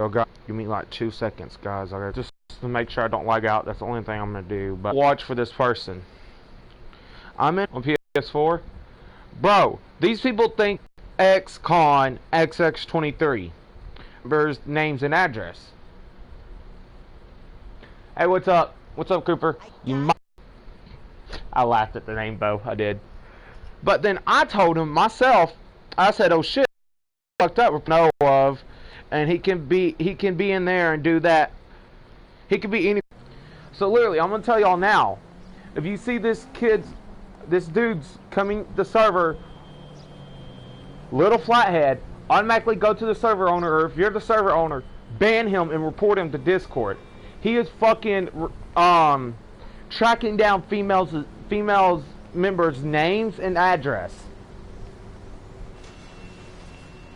Oh god, give me like 2 seconds, guys. Okay, just to make sure I don't lag out. That's the only thing I'm gonna do. But watch for this person. I'm in on PS4. Bro, these people think XCon XX23. Members, names, and address. Hey, what's up? What's up, Cooper? I laughed at the name, though. I did. But then I told him myself. I said, "Oh shit, fucked up with know of." And he can be in there and do that. He can be any. So literally, I'm gonna tell y'all now. If you see this dude's coming the server, little flathead, automatically go to the server owner, or if you're the server owner, ban him and report him to Discord. He is fucking tracking down females members' names and address.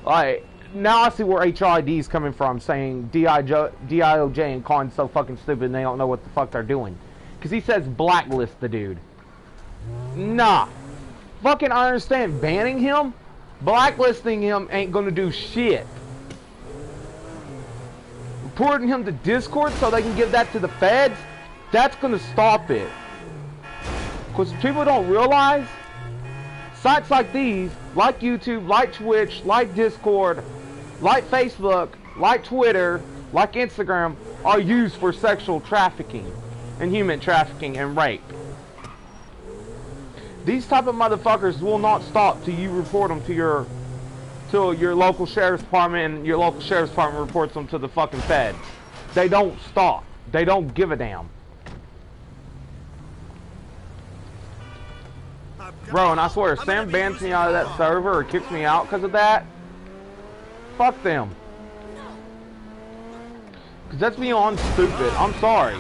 Like. Now I see where HID is coming from, saying DIOJ and Con's so fucking stupid and they don't know what the fuck they're doing. Because he says blacklist the dude. Nah. Fucking I understand banning him. Blacklisting him ain't gonna do shit. Reporting him to Discord so they can give that to the feds, that's gonna stop it. Because people don't realize, sites like these, like YouTube, like Twitch, like Discord, like Facebook, like Twitter, like Instagram, are used for sexual trafficking and human trafficking and rape. These type of motherfuckers will not stop till you report them to your local sheriff's department, and your local sheriff's department reports them to the fucking feds. They don't stop. They don't give a damn. Bro, and I swear, if Sam bans me out of that server or kicks me out because of that, fuck them. Because that's beyond stupid. I'm sorry.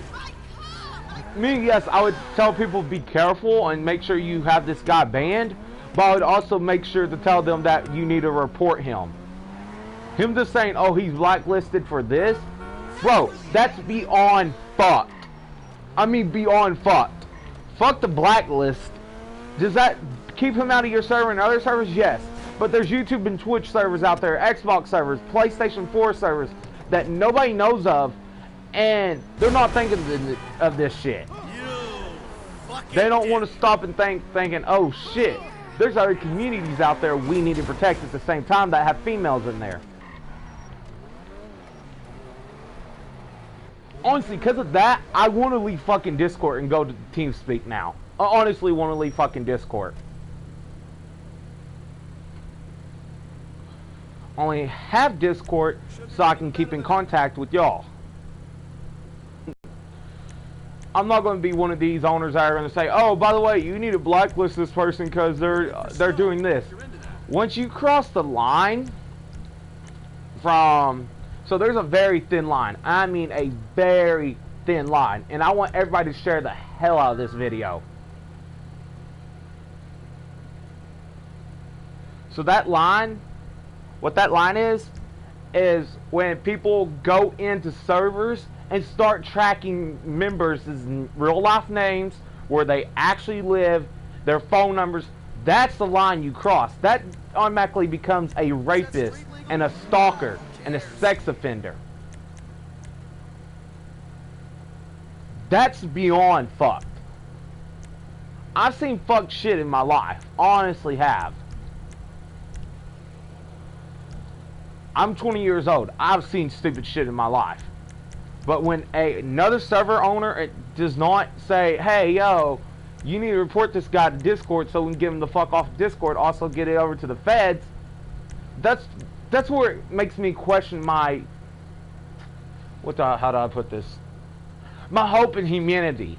Me, yes, I would tell people be careful and make sure you have this guy banned, but I would also make sure to tell them that you need to report him. Him just saying, oh, he's blacklisted for this? Bro, that's beyond fucked. I mean, beyond fucked. Fuck the blacklist. Does that keep him out of your server and other servers? Yes. But there's YouTube and Twitch servers out there, Xbox servers, PlayStation 4 servers that nobody knows of, and they're not thinking of this shit. They don't want to stop and thinking, oh shit, there's other communities out there we need to protect at the same time that have females in there. Honestly, because of that, I want to leave fucking Discord and go to TeamSpeak now. I honestly want to leave fucking Discord. Only have Discord so I can keep in contact with y'all. I'm not going to be one of these owners that are going to say, oh, by the way, you need to blacklist this person because they're doing this. Once you cross the line from... So there's a very thin line. I mean a very thin line. And I want everybody to share the hell out of this video. So that line, what that line is when people go into servers and start tracking members' real life names, where they actually live, their phone numbers. That's the line you cross. That automatically becomes a rapist and a stalker and a sex offender. That's beyond fucked. I've seen fucked shit in my life. Honestly have. I'm 20 years old. I've seen stupid shit in my life. But when another server owner does not say, hey, yo, you need to report this guy to Discord so we can get him the fuck off Discord, also get it over to the feds, that's where it makes me question my, how do I put this? My hope in humanity.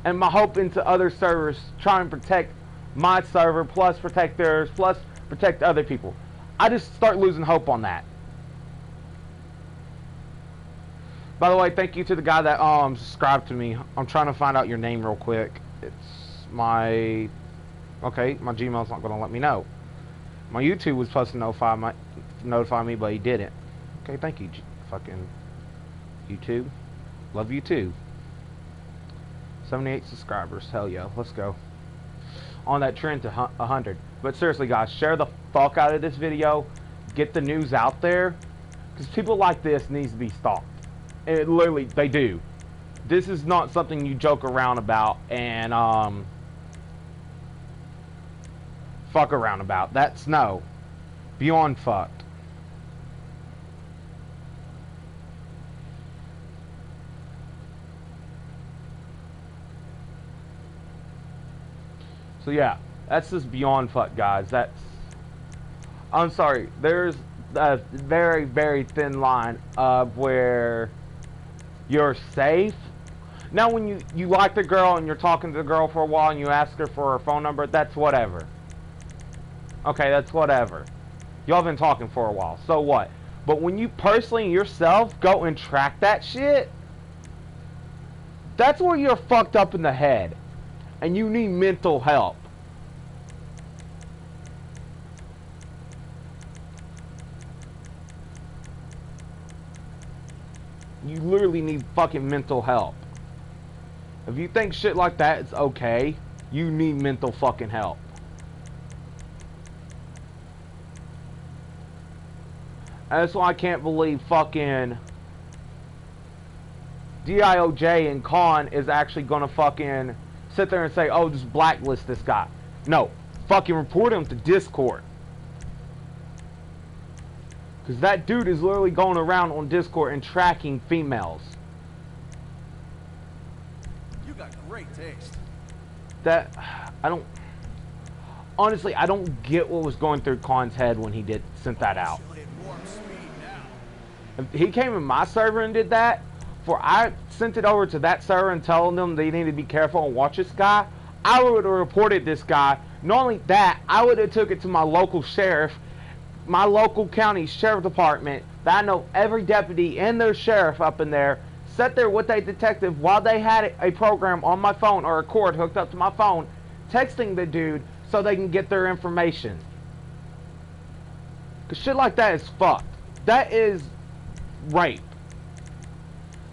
And my hope into other servers trying to protect my server, plus protect theirs, plus protect other people. I just start losing hope on that. By the way, thank you to the guy that subscribed to me. I'm trying to find out your name real quick. It's my... Okay, my Gmail's not going to let me know. My YouTube was supposed to notify me, but he didn't. Okay, thank you, fucking YouTube. Love you too. 78 subscribers. Hell yeah, let's go. On that trend to 100. But seriously, guys, share the fuck out of this video. Get the news out there. Because people like this needs to be stopped. And literally, they do. This is not something you joke around about and fuck around about. That's no. Beyond fucked. So yeah, that's just beyond fucked, guys. That's... I'm sorry. There's a very, very thin line of where you're safe. Now, when you like the girl and you're talking to the girl for a while and you ask her for her phone number, that's whatever. Okay, that's whatever. Y'all been talking for a while, so what? But when you personally yourself go and track that shit, that's where you're fucked up in the head. And you need mental help. You literally need fucking mental help. If you think shit like that is okay, you need mental fucking help. And that's why I can't believe fucking DIOJ and Khan is actually gonna fucking sit there and say, oh, just blacklist this guy. No. Fucking report him to Discord. Because that dude is literally going around on Discord and tracking females. You got great taste. That... I don't... Honestly, I don't get what was going through Khan's head when he sent that out. If he came in my server and did that, before I sent it over to that server and telling them they need to be careful and watch this guy, I would have reported this guy. Not only that, I would have took it to my local sheriff, my local county sheriff department, that I know every deputy and their sheriff up in there, sat there with a detective while they had a program on my phone or a cord hooked up to my phone, texting the dude so they can get their information. Because shit like that is fucked. That is rape.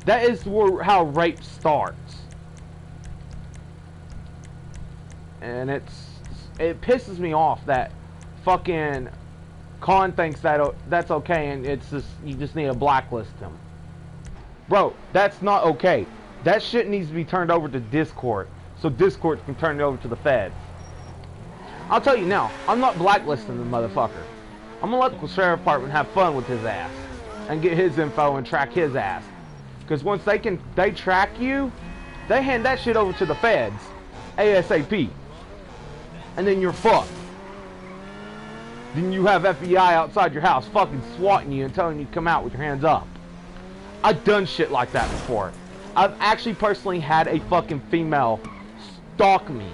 That is how rape starts. And it pisses me off that fucking Khan thinks that that's okay, and it's just, you just need to blacklist him. Bro, that's not okay. That shit needs to be turned over to Discord, so Discord can turn it over to the feds. I'll tell you now, I'm not blacklisting the motherfucker. I'm gonna let the sheriff department have fun with his ass and get his info and track his ass. Because once they track you, they hand that shit over to the feds ASAP. And then you're fucked. Then you have FBI outside your house fucking swatting you and telling you to come out with your hands up. I've done shit like that before. I've actually personally had a fucking female stalk me.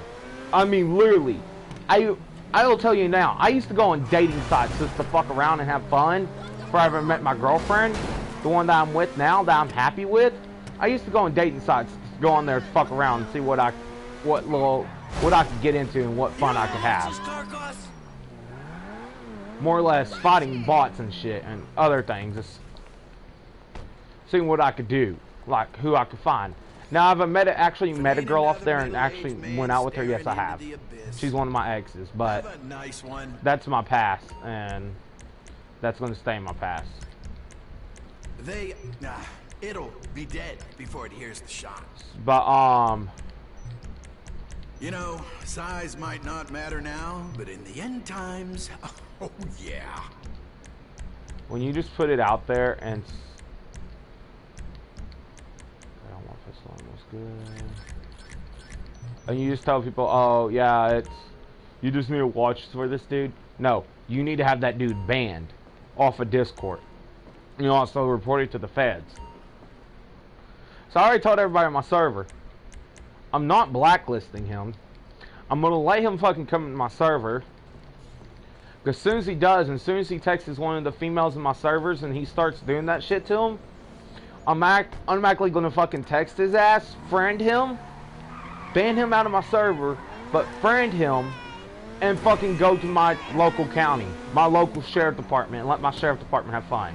I mean, literally. I will tell you now, I used to go on dating sites just to fuck around and have fun before I ever met my girlfriend. The one that I'm with now, that I'm happy with. I used to go on dating sites, go on there, fuck around, and see what I could get into and what fun I could have. More or less fighting bots and shit and other things, just seeing what I could do, like who I could find. Now, have I actually met a girl off there and actually went out with her? Yes, I have. She's one of my exes, but that's my past, and that's going to stay in my past. It'll be dead before it hears the shots. But, you know, size might not matter now, but in the end times, oh yeah. When you just put it out there and... I don't want this one, looks good. And you just tell people, oh, yeah, you just need to watch for this dude. No, you need to have that dude banned off of Discord. You also report it to the feds. So I already told everybody on my server, I'm not blacklisting him. I'm going to let him fucking come to my server. Because as soon as he does, and as soon as he texts one of the females in my servers and he starts doing that shit to him, I'm automatically going to fucking text his ass, friend him, ban him out of my server, but friend him, and fucking go to my local county, my local sheriff department, and let my sheriff department have fun.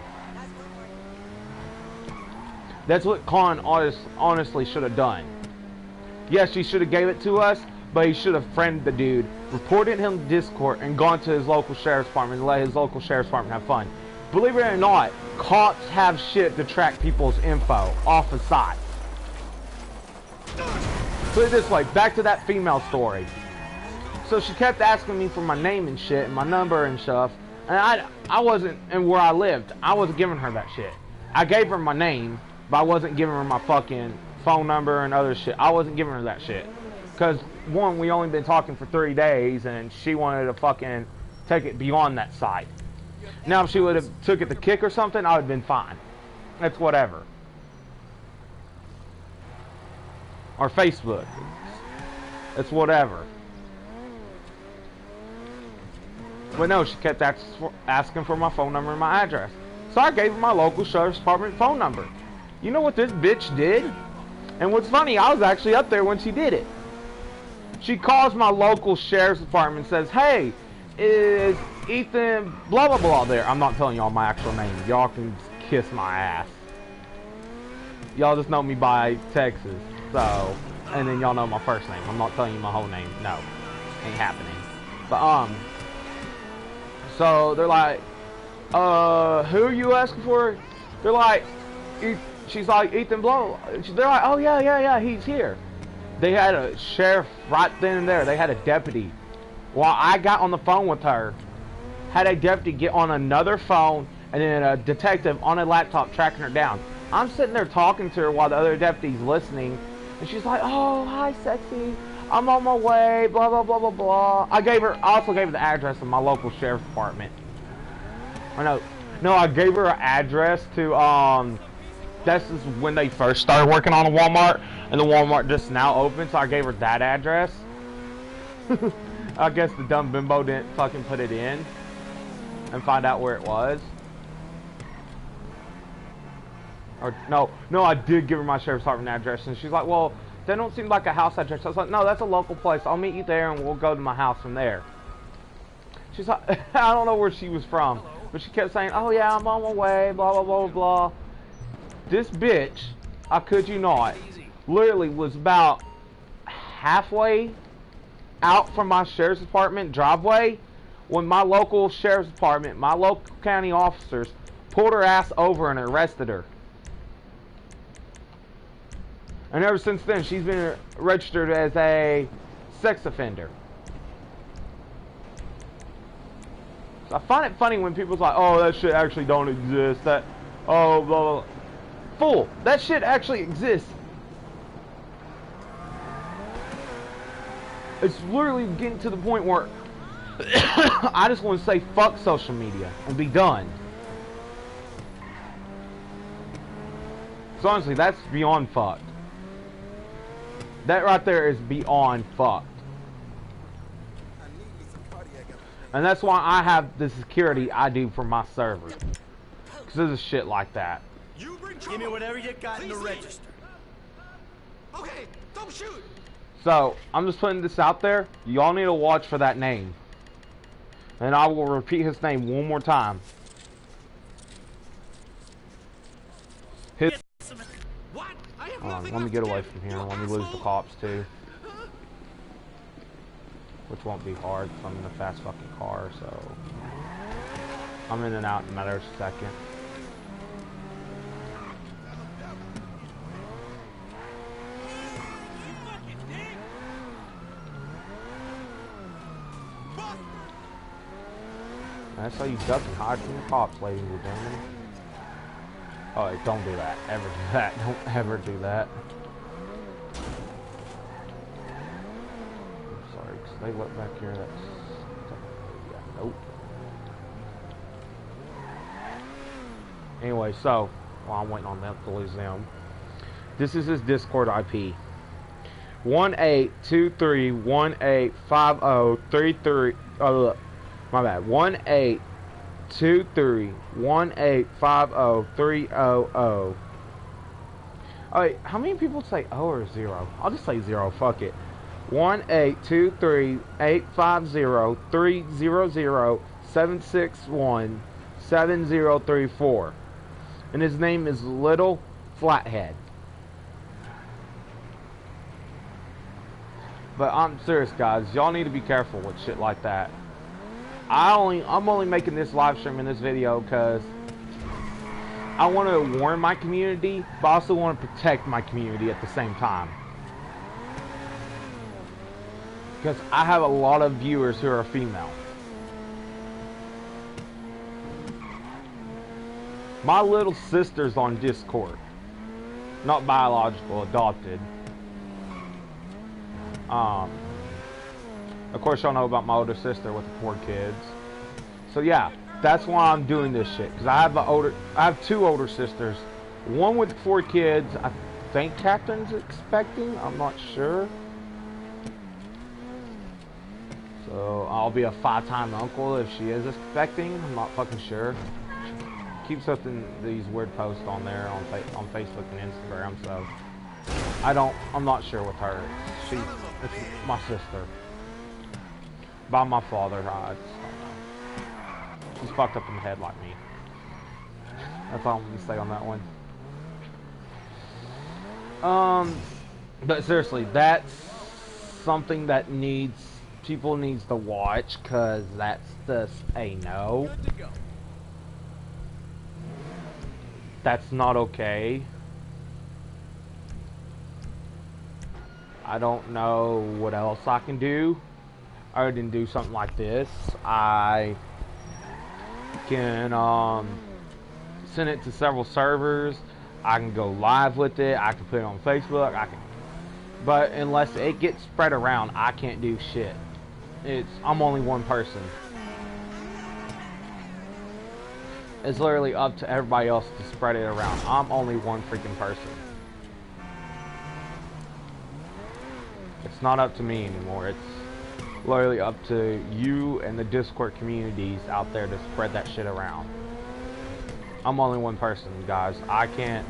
That's what Khan honestly should have done. Yes, he should have gave it to us, but he should have friended the dude, reported him to Discord, and gone to his local sheriff's department and let his local sheriff's department have fun. believe it or not, cops have shit to track people's info off of sites. Put it this way, back to that female story. So she kept asking me for my name and shit, and my number and stuff, and I wasn't, and where I lived, I wasn't giving her that shit. I gave her my name, but I wasn't giving her my fucking phone number and other shit. I wasn't giving her that shit. Because, one, we only been talking for 3 days, and she wanted to fucking take it beyond that site. Now, if she would have took it to Kick or something, I would have been fine. It's whatever. Or Facebook. It's whatever. But no, she kept asking for my phone number and my address. So I gave her my local sheriff's department phone number. You know what this bitch did? And what's funny, I was actually up there when she did it. She calls my local sheriff's department and says, hey, is Ethan blah blah blah there? I'm not telling y'all my actual name. Y'all can kiss my ass. Y'all just know me by Texas. So, and then y'all know my first name. I'm not telling you my whole name. No, ain't happening. But so they're like, who are you asking for? They're like, she's like, Ethan Blow. They're like, oh yeah, he's here. They had a sheriff right then and there. They had a deputy. While I got on the phone with her, had a deputy get on another phone, and then a detective on a laptop tracking her down. I'm sitting there talking to her while the other deputy's listening, and she's like, oh, hi, sexy. I'm on my way, blah, blah, blah, blah, blah. I also gave her the address of my local sheriff's department. No, I gave her an address to, this is when they first started working on a Walmart, and the Walmart just now opened, so I gave her that address. I guess the dumb bimbo didn't fucking put it in and find out where it was. Or, no, I did give her my sheriff's department address, and she's like, well, that don't seem like a house address. I was like, no, that's a local place. I'll meet you there, and we'll go to my house from there. She's like, I don't know where she was from, but she kept saying, oh yeah, I'm on my way, blah, blah, blah, blah. This bitch, I kid you not, literally was about halfway out from my sheriff's department driveway when my local sheriff's department, my local county officers, pulled her ass over and arrested her. And ever since then, she's been registered as a sex offender. So I find it funny when people's like, oh, that shit actually don't exist. That, oh, blah, blah. Fool, that shit actually exists. It's literally getting to the point where I just want to say fuck social media and be done. So honestly, that's beyond fucked. That right there is beyond fucked. And that's why I have the security I do for my server. Because there's shit like that. Give me whatever you got in the register. Okay, don't shoot. So, I'm just putting this out there. Y'all need to watch for that name. And I will repeat his name one more time. Let me get away from here. Let me lose the cops too. Which won't be hard because I'm in a fast fucking car, so I'm in and out in a matter of a second. That's how you duck and hide from the cops, ladies and gentlemen. Oh, don't do that. Ever do that. Don't ever do that. I'm sorry, because they look back here. That's... Yeah, nope. Anyway, so, while I'm waiting on them to lose them, this is his Discord IP. 1823185033. My bad. 1823185030. Alright, how many people say O or 0? I'll just say 0. Fuck it. 1823850300761734. And his name is Little Flathead. But I'm serious, guys. Y'all need to be careful with shit like that. I'm only making this live stream in this video because I want to warn my community, but I also want to protect my community at the same time. Because I have a lot of viewers who are female. My little sister's on Discord. Not biological, adopted. Of course y'all know about my older sister with the 4 kids. So yeah, that's why I'm doing this shit. Because I have 2 older sisters. One with 4 kids. I think Catherine's expecting. I'm not sure. So I'll be a 5-time uncle if she is expecting. I'm not fucking sure. She keeps up in these weird posts on there on Facebook and Instagram. So I'm not sure with her. It's my sister. By my father. I just don't know. She's fucked up in the head like me. That's all I'm gonna say on that one. But seriously, that's something that people needs to watch, cause that's just a no. That's not okay. I don't know what else I can do other than do something like this. I can send it to several servers. I can go live with it. I can put it on Facebook. But unless it gets spread around, I can't do shit. I'm only one person. It's literally up to everybody else to spread it around. I'm only one freaking person. It's not up to me anymore. It's literally up to you and the Discord communities out there to spread that shit around. I'm only one person, guys. I can't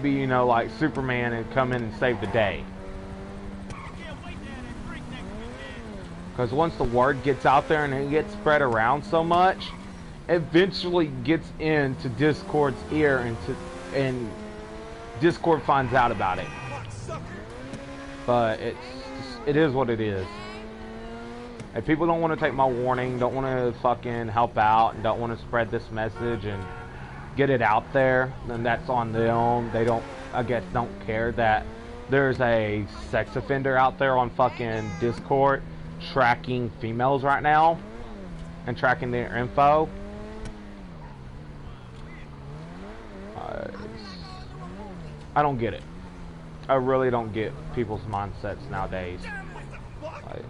be, you know, like Superman and come in and save the day. Because once the word gets out there and it gets spread around so much, it eventually gets into Discord's ear and Discord finds out about it. But it is what it is. If people don't want to take my warning, don't want to fucking help out, and don't want to spread this message and get it out there, then that's on them. They don't, I guess, don't care that there's a sex offender out there on fucking Discord tracking females right now and tracking their info. I don't get it. I really don't get people's mindsets nowadays. Like,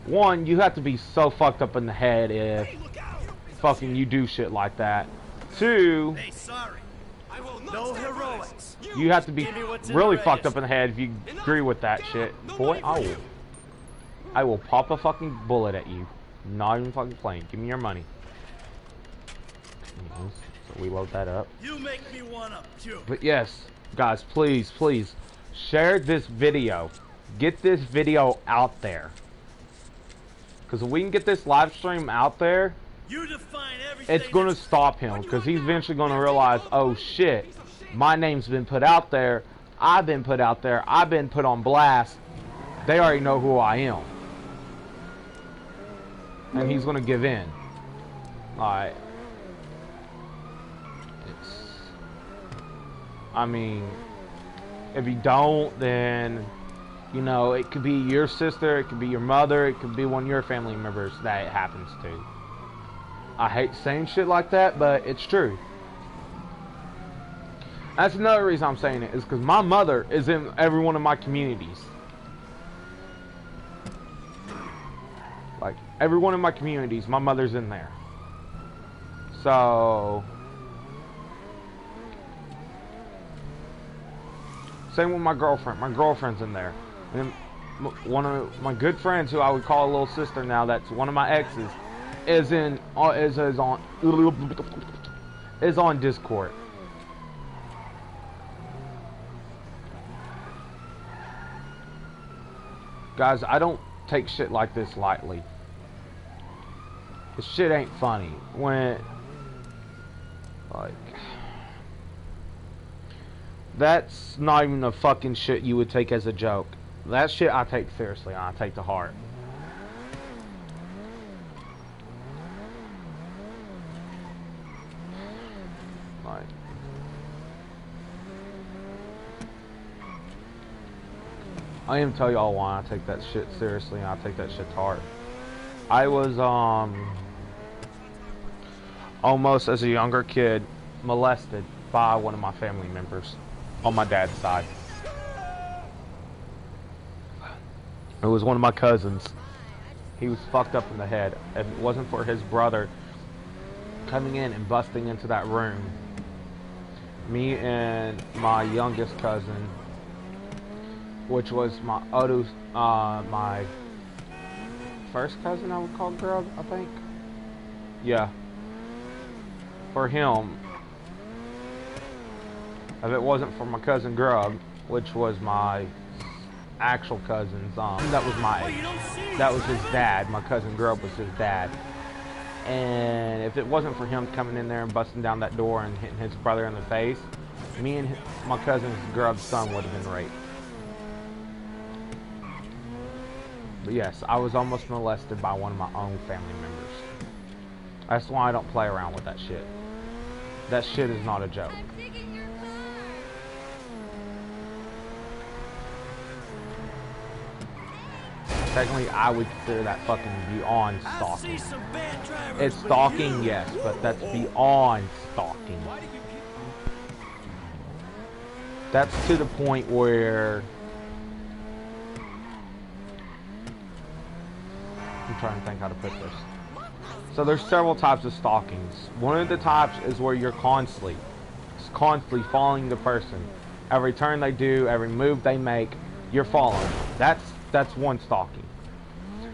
one, you have to be so fucked up in the head if fucking you do shit like that. Two, No heroics. you have to be really fucked up in the head if you agree with that shit. Boy, I will pop a fucking bullet at you. Not even fucking playing. Give me your money. So we load that up. You make me wanna puke. But yes, guys, please, please share this video. Get this video out there. Because if we can get this live stream out there, You define everything. it's going to stop him. Because he's eventually going to realize, oh shit, my name's been put out there. I've been put out there. I've been put on blast. They already know who I am. And he's going to give in. Like, I mean, if you don't, then, you know, it could be your sister, it could be your mother, it could be one of your family members that it happens to. I hate saying shit like that, but it's true. That's another reason I'm saying it, is because my mother is in every one of my communities. Like, every one of my communities, my mother's in there. So, same with my girlfriend. My girlfriend's in there. And then one of my good friends, who I would call a little sister now, that's one of my exes, is on Discord. Guys, I don't take shit like this lightly. This shit ain't funny. When, like, that's not even the fucking shit you would take as a joke. That shit I take seriously and I take to heart. Like, I am tell y'all why I take that shit seriously and I take that shit to heart. I was almost as a younger kid molested by one of my family members on my dad's side. It was one of my cousins. He was fucked up in the head. If it wasn't for his brother coming in and busting into that room, me and my youngest cousin, which was my my first cousin, I would call Grub, I think. Yeah. For him, if it wasn't for my cousin Grub, which was my actual cousin's, that was his dad. My cousin Grub was his dad. And if it wasn't for him coming in there and busting down that door and hitting his brother in the face, me and my cousin Grub's son would have been raped. But yes, I was almost molested by one of my own family members. That's why I don't play around with that shit. That shit is not a joke. Technically, I would consider that fucking beyond stalking. It's stalking, yes, but that's beyond stalking. That's to the point where I'm trying to think how to put this. So there's several types of stalkings. One of the types is where you're constantly following the person. Every turn they do, every move they make, you're following. That's one stalking.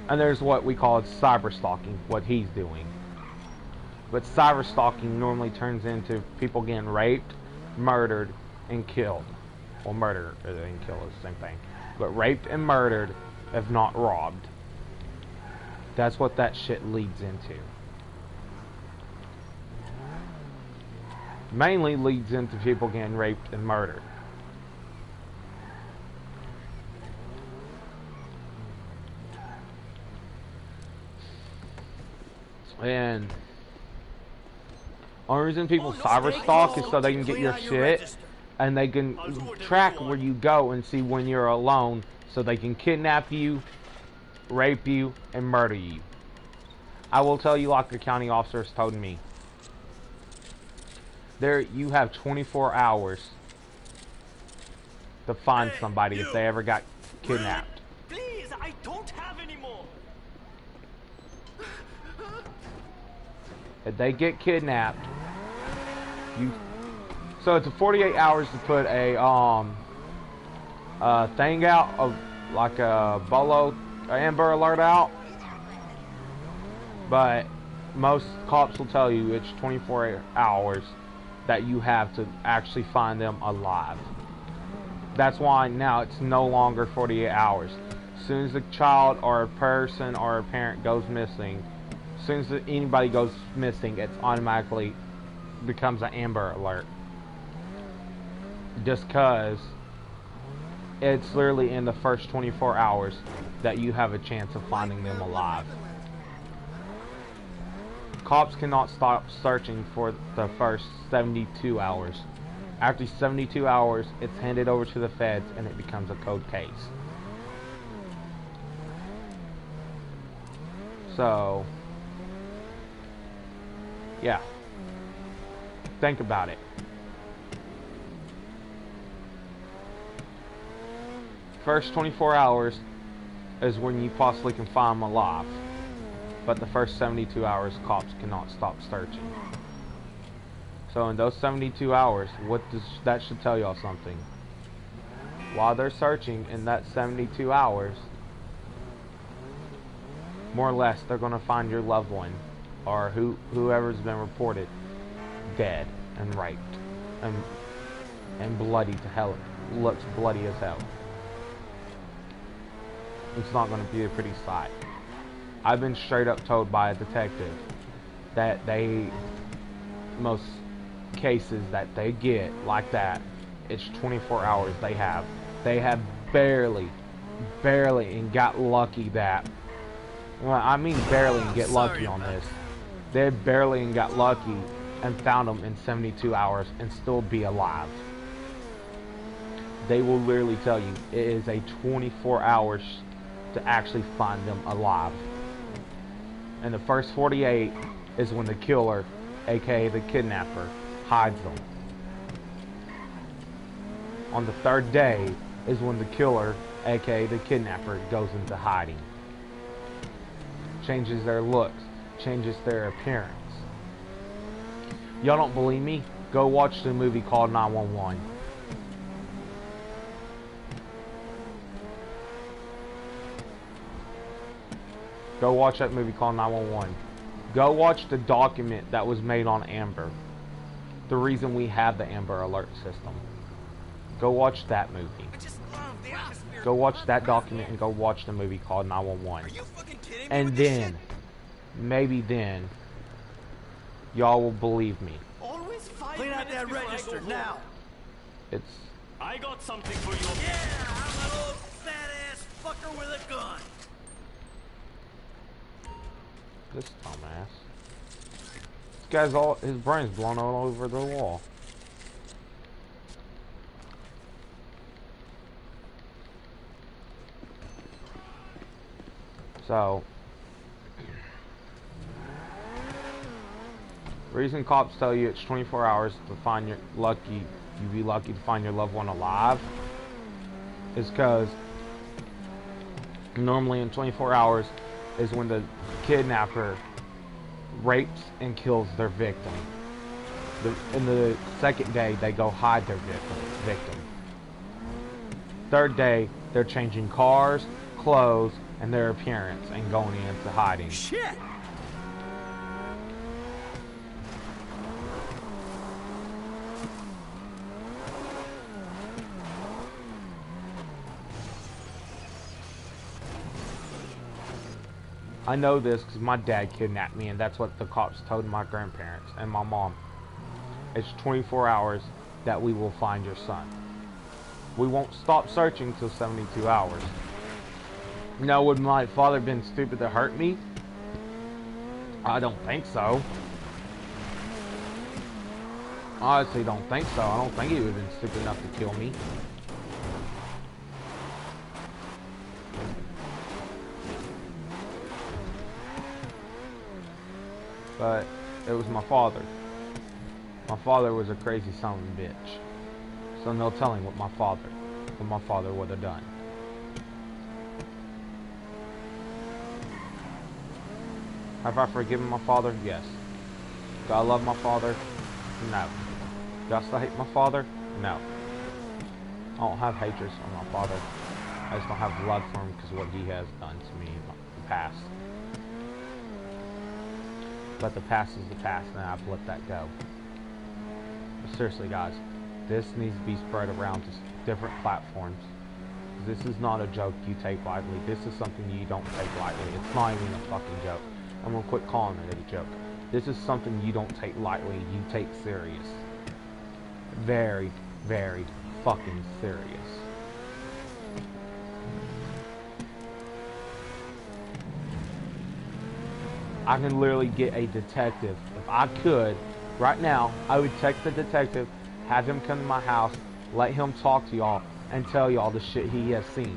And there's what we call cyber stalking, what he's doing. But cyber stalking normally turns into people getting raped, murdered, and killed. Well, murder and kill is the same thing. But raped and murdered, if not robbed. That's what that shit leads into. Mainly leads into people getting raped and murdered. And only reason people cyber stalk is so they can get your shit and they can track where you go and see when you're alone, so they can kidnap you, rape you, and murder you. I will tell you, like the county officers told me, you have 24 hours to find somebody if they ever got kidnapped. Please, I don't have any more. If they get kidnapped, so it's a 48 hours to put a thing out of like a Amber Alert out. But most cops will tell you it's 24 hours that you have to actually find them alive. That's why now it's no longer 48 hours. As soon as a child or a person or a parent goes missing, as soon as anybody goes missing, it automatically becomes an Amber Alert. Just because it's literally in the first 24 hours that you have a chance of finding them alive. Cops cannot stop searching for the first 72 hours. After 72 hours, it's handed over to the feds and it becomes a cold case. So, yeah. Think about it. First 24 hours is when you possibly can find them alive. But the first 72 hours, cops cannot stop searching. So in those 72 hours, that should tell y'all something. While they're searching in that 72 hours, more or less, they're going to find your loved one, or whoever's been reported dead and raped and bloody to hell. Looks bloody as hell. It's not going to be a pretty sight. I've been straight up told by a detective that most cases that they get like that, it's 24 hours they have. They have barely and got lucky that, well, I mean barely and get lucky on this. They barely and got lucky and found them in 72 hours and still be alive. They will literally tell you it is a 24 hours to actually find them alive. And the first 48 is when the killer, aka the kidnapper, hides them. On the third day is when the killer, aka the kidnapper, goes into hiding. Changes their looks, changes their appearance. Y'all don't believe me? Go watch the movie called 911. Go watch that movie called 911. Go watch the document that was made on Amber. The reason we have the Amber Alert system. Go watch that movie. Go watch that document and go watch the movie called 911. And then, maybe then, y'all will believe me. Always 5 Clean out minutes that before I register go now. home. It's I got something for you. Yeah, I'm an old fat-ass fucker with a gun. this dumbass. This guy's all, his brain's blown all over the wall. So, reason cops tell you it's 24 hours to find your you'd be lucky to find your loved one alive is because normally in 24 hours is when the kidnapper rapes and kills their victim. In the second day, they go hide their victim. Third day, they're changing cars, clothes, and their appearance and going into hiding. Shit! I know this because my dad kidnapped me, and that's what the cops told my grandparents and my mom. It's 24 hours that we will find your son. We won't stop searching till 72 hours. Now, would my father been stupid to hurt me? I don't think so. Honestly, don't think so. I don't think he would have been stupid enough to kill me. But it was my father. My father was a crazy son of a bitch. So no telling what my father would have done. Have I forgiven my father? Yes. Do I love my father? No. Do I still hate my father? No. I don't have hatred for my father. I just don't have love for him because of what he has done to me in the past. But the past is the past, and I've let that go. But seriously, guys, this needs to be spread around to different platforms. This is not a joke you take lightly. This is something you don't take lightly. It's not even a fucking joke. I'm gonna quit calling it a joke. This is something you don't take lightly. You take serious. Very, very fucking serious. I can literally get a detective. If I could, right now, I would text the detective, have him come to my house, let him talk to y'all, and tell y'all the shit he has seen.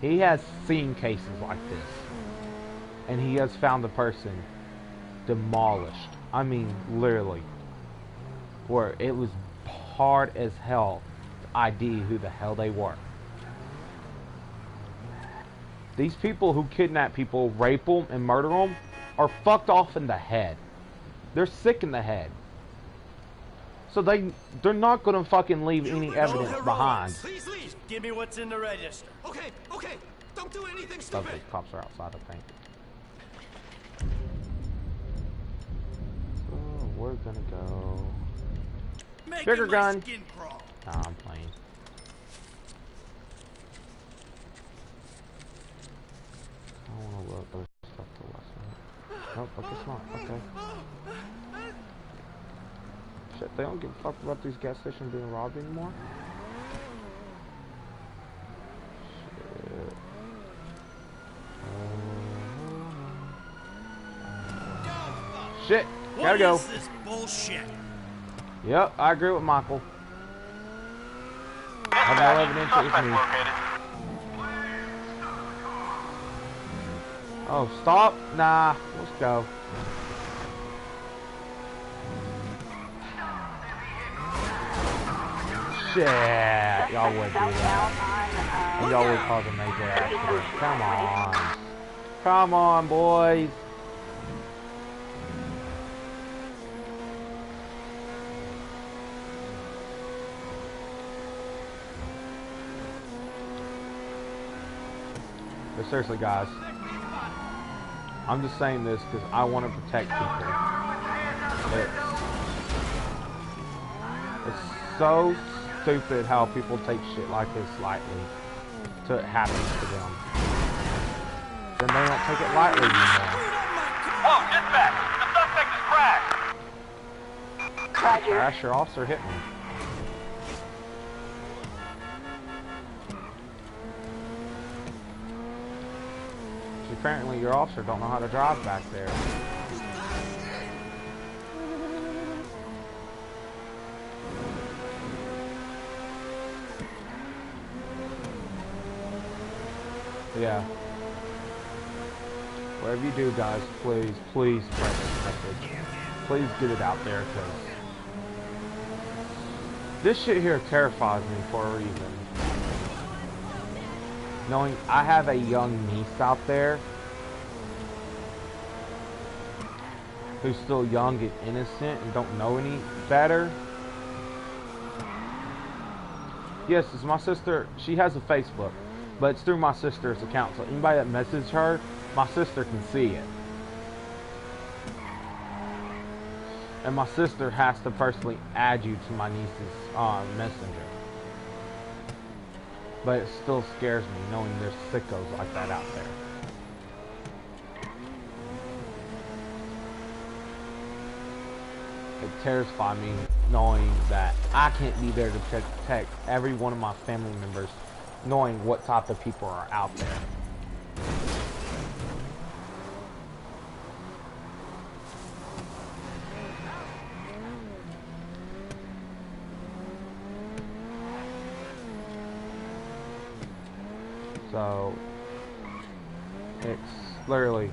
He has seen cases like this. And he has found the person demolished. I mean, literally. Where it was hard as hell to ID who the hell they were. These people who kidnap people, rape them, and murder them are fucked off in the head. They're sick in the head. So they're not gonna fucking leave any evidence behind. Please leave. Give me what's in the register. Okay, okay. Don't do anything Stuff stupid. that cops are outside, I think. So we're gonna go. Making Bigger my gun. skin crawl. Nah, I'm playing. I wanna look other stuff to listen. Nope, I guess not. Okay. Shit, they don't give a fuck about these gas stations being robbed anymore. Shit. Shit! Gotta go. What is this bullshit? Yep, I agree with Michael. I have no evidence it was me. Oh, stop? Nah, let's go. Shit, y'all would do that. And y'all would cause a major accident. Come on. Come on, boys. But seriously, guys, I'm just saying this because I want to protect people. It's so stupid how people take shit like this lightly till it happens to them. Then they don't take it lightly anymore. Whoa, dispatch! The suspect is crashed! Crash, your officer hit me. Apparently your officer don't know how to drive back there. Yeah. Whatever you do, guys, please, please spread this message. Please get it out there, because this shit here terrifies me for a reason. Knowing I have a young niece out there who's still young and innocent and don't know any better. Yes, it's my sister. She has a Facebook, but it's through my sister's account. So anybody that messages her, my sister can see it. And my sister has to personally add you to my niece's messenger. But it still scares me knowing there's sickos like that out there. It terrifies me knowing that I can't be there to protect every one of my family members, knowing what type of people are out there. So, it's literally,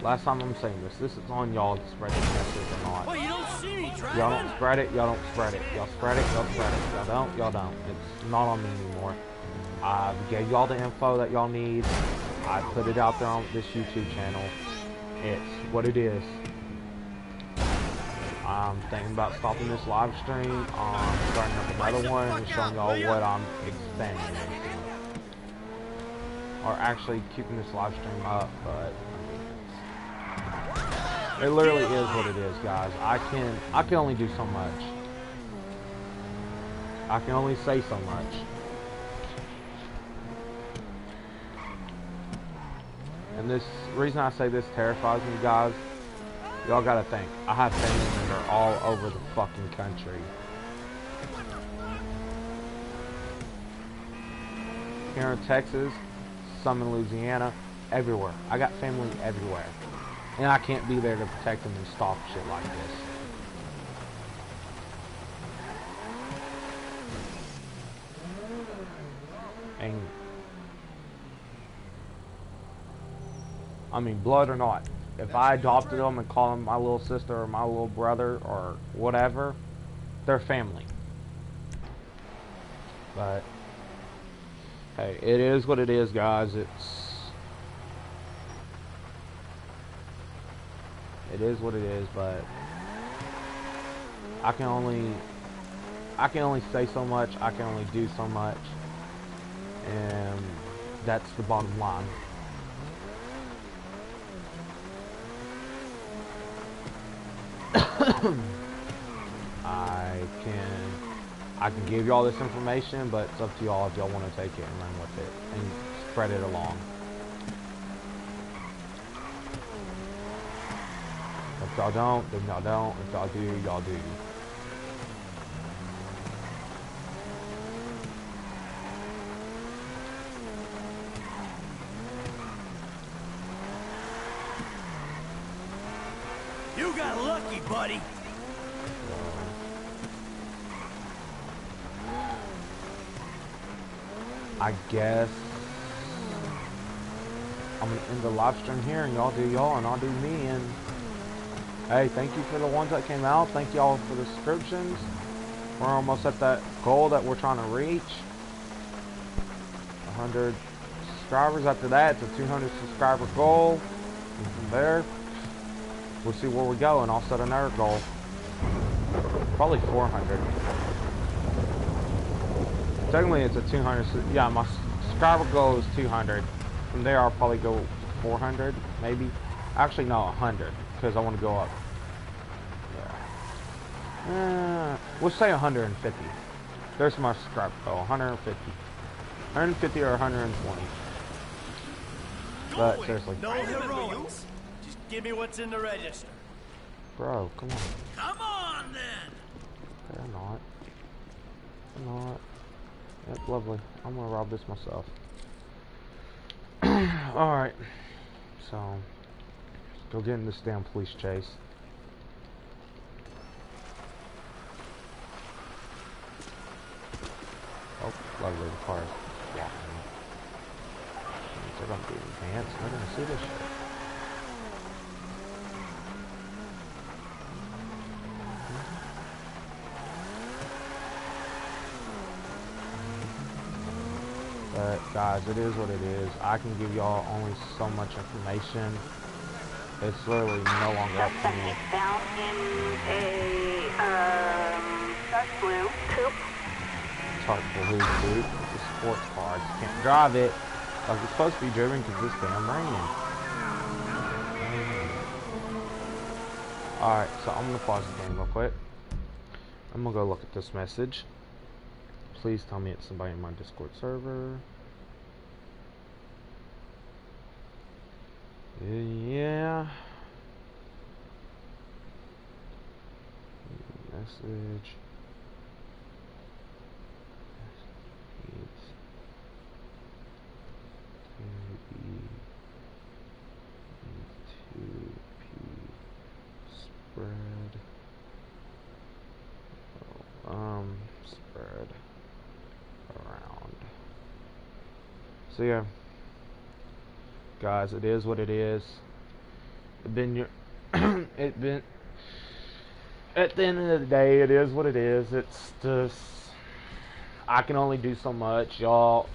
last time I'm saying this is on y'all to spread this message or not. Well, you don't see me driving. Y'all don't spread it, y'all don't spread it. Y'all spread it, y'all spread it. Y'all don't, y'all don't. It's not on me anymore. I gave y'all the info that y'all need. I put it out there on this YouTube channel. It's what it is. I'm thinking about stopping this live stream, starting up another one and showing y'all what I'm expanding into. Or actually keeping this live stream up, but I mean, it literally is what it is, guys. I can only do so much. I can only say so much. And this reason I say this terrifies me, guys. Y'all gotta think. I have family members all over the fucking country. Here in Texas, some in Louisiana, everywhere. I got family everywhere. And I can't be there to protect them and stop shit like this. And I mean, blood or not, if I adopted them and call them my little sister or my little brother or whatever, they're family. But hey, it is what it is, guys. It is what it is, but I can only say so much. I can only do so much, and that's the bottom line. I can give y'all this information, but it's up to y'all if y'all want to take it and run with it and spread it along. If y'all don't, then y'all don't. If y'all do, y'all do. You got got lucky, buddy. I guess I'm gonna end the live stream here, and y'all do y'all, and I'll do me. And hey, thank you for the ones that came out. Thank y'all for the subscriptions. We're almost at that goal that we're trying to reach. 100 subscribers. After that, it's a 200 subscriber goal. And from there, we'll see where we go, and I'll set another goal. Probably 400. Technically, it's a 200. Yeah, my subscriber goal is 200. From there, I'll probably go 400, maybe. Actually, no, 100, because I want to go up. Yeah. We'll say 150. There's my subscriber goal, 150. 150 or 120. But seriously. No heroics. Just give me what's in the register. Bro, come on. Come on, then. They're not. They're not. Yep, lovely. I'm gonna rob this myself. Alright. So, let's go get in this damn police chase. Oh, lovely, the car is walking. They're gonna be advanced. They're gonna see this shit. But guys, it is what it is. I can give y'all only so much information. It's literally no longer up to me. Found in a dark blue coupe. Dark blue coupe. It's a sports car. You can't drive it like it's supposed to be driven because it's damn raining. Alright, so I'm gonna pause the game real quick. I'm gonna go look at this message. Please tell me it's somebody in my Discord server. Yeah. Message. Spread. Spread around. So yeah, guys, it is what it is. It been at the end of the day, it is what it is. It's just, I can only do so much. Y'all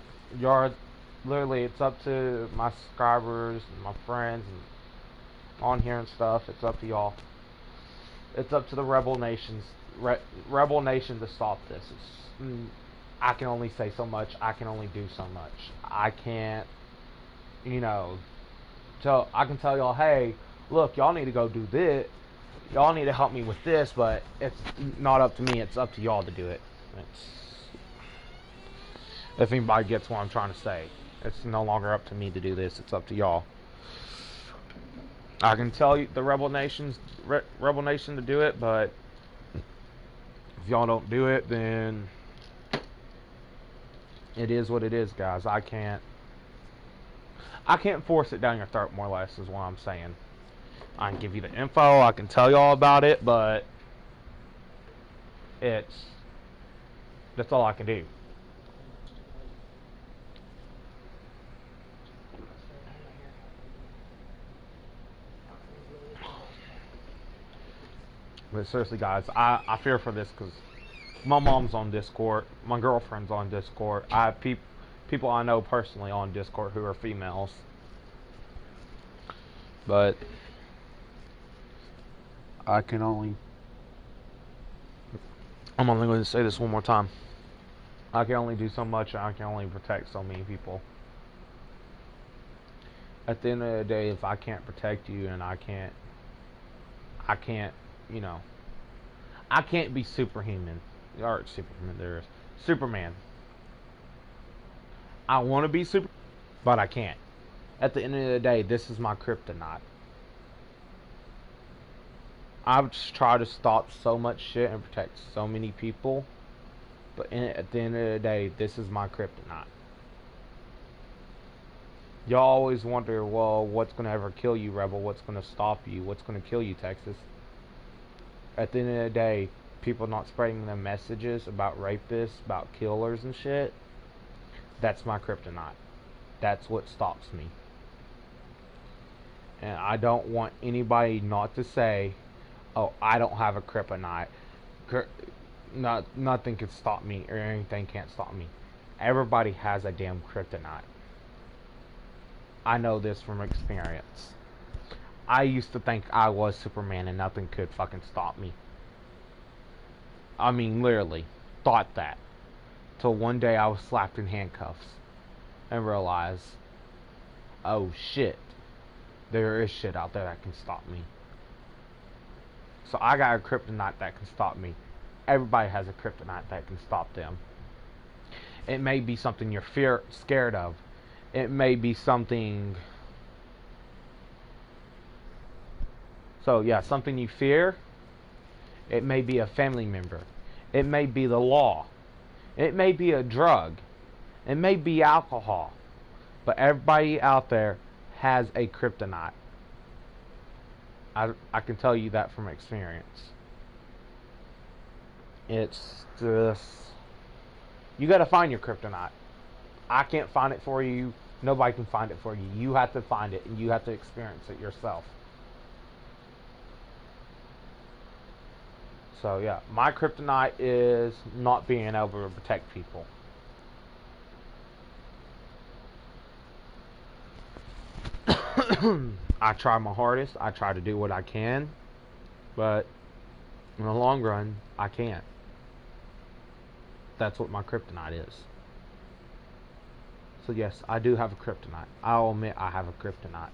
literally, it's up to my subscribers and my friends and on here and stuff. It's up to y'all. It's up to the Rebel Nation to stop this. I can only say so much. I can only do so much. I can't, I can tell y'all, hey, look, y'all need to go do this. Y'all need to help me with this, but it's not up to me. It's up to y'all to do it. If anybody gets what I'm trying to say, it's no longer up to me to do this. It's up to y'all. I can tell you the Rebel Nation to do it, but if y'all don't do it, then it is what it is, guys. I can't force it down your throat, more or less, is what I'm saying. I can give you the info, I can tell y'all about it, but that's all I can do. But seriously, guys, I fear for this because my mom's on Discord, my girlfriend's on Discord. I have people I know personally on Discord who are females. But I'm only going to say this one more time. I can only do so much, and I can only protect so many people. At the end of the day, if I can't protect you, and I can't, I can't be superhuman. Or superhuman, there is. Superman. I want to be super, but I can't. At the end of the day, this is my kryptonite. I've just tried to stop so much shit and protect so many people, but at the end of the day, this is my kryptonite. Y'all always wonder, well, what's going to ever kill you, Rebel? What's going to stop you? What's going to kill you, Texas? At the end of the day, people not spreading the messages about rapists, about killers and shit, that's my kryptonite. That's what stops me. And I don't want anybody not to say, oh, I don't have a kryptonite. Nothing can stop me, or anything can't stop me. Everybody has a damn kryptonite. I know this from experience. I used to think I was Superman and nothing could fucking stop me. I mean, literally, thought that. Till one day I was slapped in handcuffs and realized, oh shit, there is shit out there that can stop me. So I got a kryptonite that can stop me. Everybody has a kryptonite that can stop them. It may be something you're scared of. It may be something... So yeah, something you fear. It may be a family member. It may be the law. It may be a drug. It may be alcohol. But everybody out there has a kryptonite. I can tell you that from experience. It's just... You gotta find your kryptonite. I can't find it for you. Nobody can find it for you. You have to find it and you have to experience it yourself. So yeah, my kryptonite is not being able to protect people. I try my hardest. I try to do what I can. But in the long run, I can't. That's what my kryptonite is. So yes, I do have a kryptonite. I'll admit I have a kryptonite.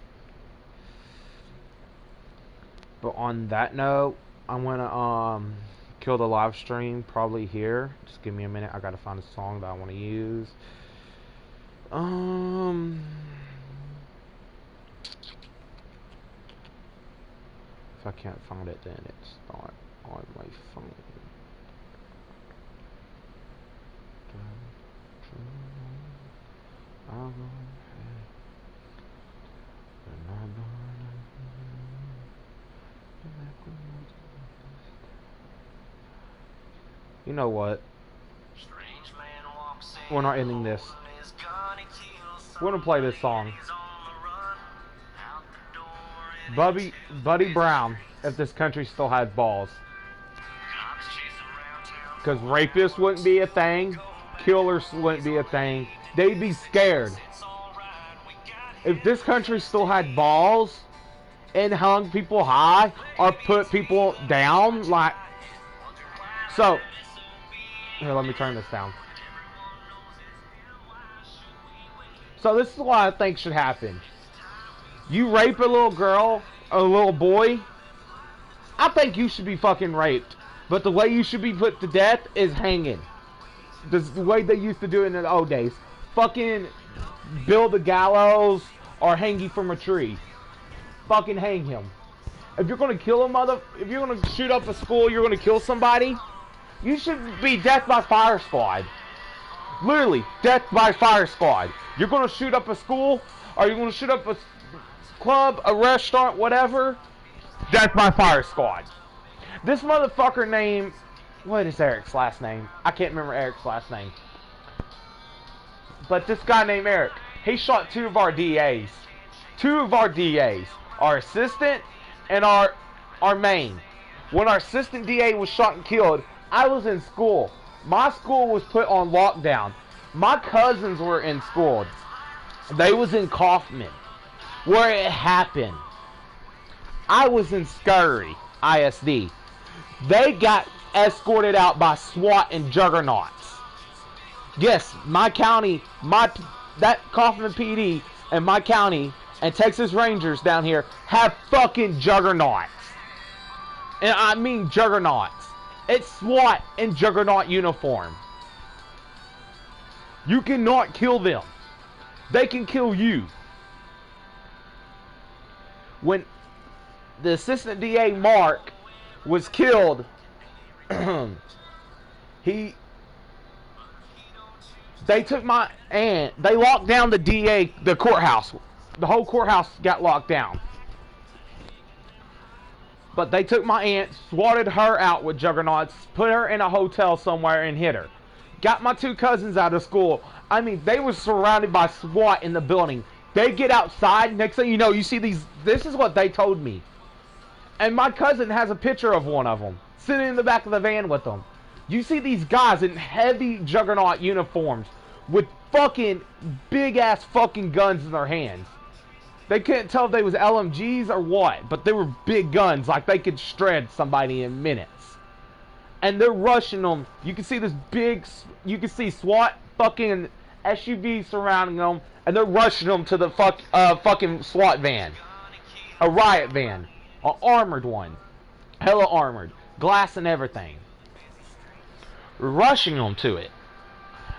But on that note, I'm gonna kill the live stream probably here. Just give me a minute. I gotta find a song that I want to use. If I can't find it, then it's not on my phone. You know what? We're not ending this. We're gonna play this song. Buddy Brown, if this country still had balls. Because rapists wouldn't be a thing. Killers wouldn't be a thing. They'd be scared. If this country still had balls and hung people high or put people down, like... So, here, let me turn this down. So this is what I think should happen. You rape a little girl, a little boy, I think you should be fucking raped. But the way you should be put to death is hanging. The way they used to do it in the old days. Fucking build a gallows or hang you from a tree. Fucking hang him. If you're gonna kill a if you're gonna shoot up a school, you're gonna kill somebody, you should be death by fire squad. Literally, death by fire squad. You're gonna shoot up a school, or you're gonna shoot up a club, a restaurant, whatever, death by fire squad. This motherfucker named, what is Eric's last name? I can't remember Eric's last name. But this guy named Eric, he shot 2 of our DAs. 2 of our DAs. Our assistant and our main. When our assistant DA was shot and killed, I was in school. My school was put on lockdown. My cousins were in school. They was in Kaufman, where it happened. I was in Scurry, ISD. They got escorted out by SWAT and juggernauts. Yes, my county, that Kaufman PD and my county and Texas Rangers down here have fucking juggernauts. And I mean juggernauts. It's SWAT in juggernaut uniform. You cannot kill them. They can kill you. When the assistant DA Mark was killed, they took my aunt, they locked down the DA, the courthouse. The whole courthouse got locked down. But they took my aunt, swatted her out with juggernauts, put her in a hotel somewhere and hid her. Got my 2 cousins out of school. I mean, they were surrounded by SWAT in the building. They get outside, next thing you know, you see these, this is what they told me. And my cousin has a picture of one of them, sitting in the back of the van with them. You see these guys in heavy juggernaut uniforms with fucking big-ass fucking guns in their hands. They couldn't tell if they was LMGs or what, but they were big guns, like they could shred somebody in minutes. And they're rushing them. You can see this big, you can see SWAT fucking SUV surrounding them, and they're rushing them to the fucking SWAT van. A riot van. An armored one. Hella armored. Glass and everything. Rushing them to it.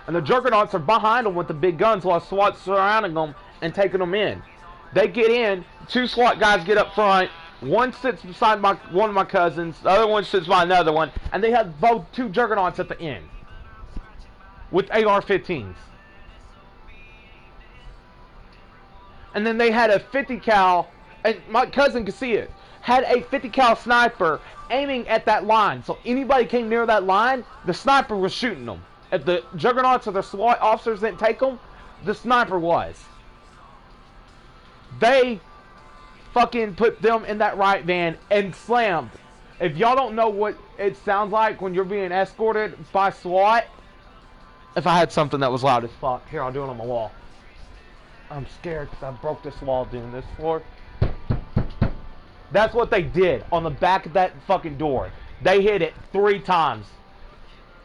And the juggernauts are behind them with the big guns while SWAT's surrounding them and taking them in. They get in, 2 SWAT guys get up front, one sits beside one of my cousins, the other one sits by another one, and they have both 2 juggernauts at the end with AR-15s. And then they had a 50 cal, and my cousin could see it, had a 50 cal sniper aiming at that line. So anybody came near that line, the sniper was shooting them. If the juggernauts or the SWAT officers didn't take them, the sniper was. They fucking put them in that riot van and slammed. If y'all don't know what it sounds like when you're being escorted by SWAT, if I had something that was loud as fuck, here, I'll do it on my wall. I'm scared because I broke this wall doing this floor. That's what they did on the back of that fucking door. They hit it 3 times.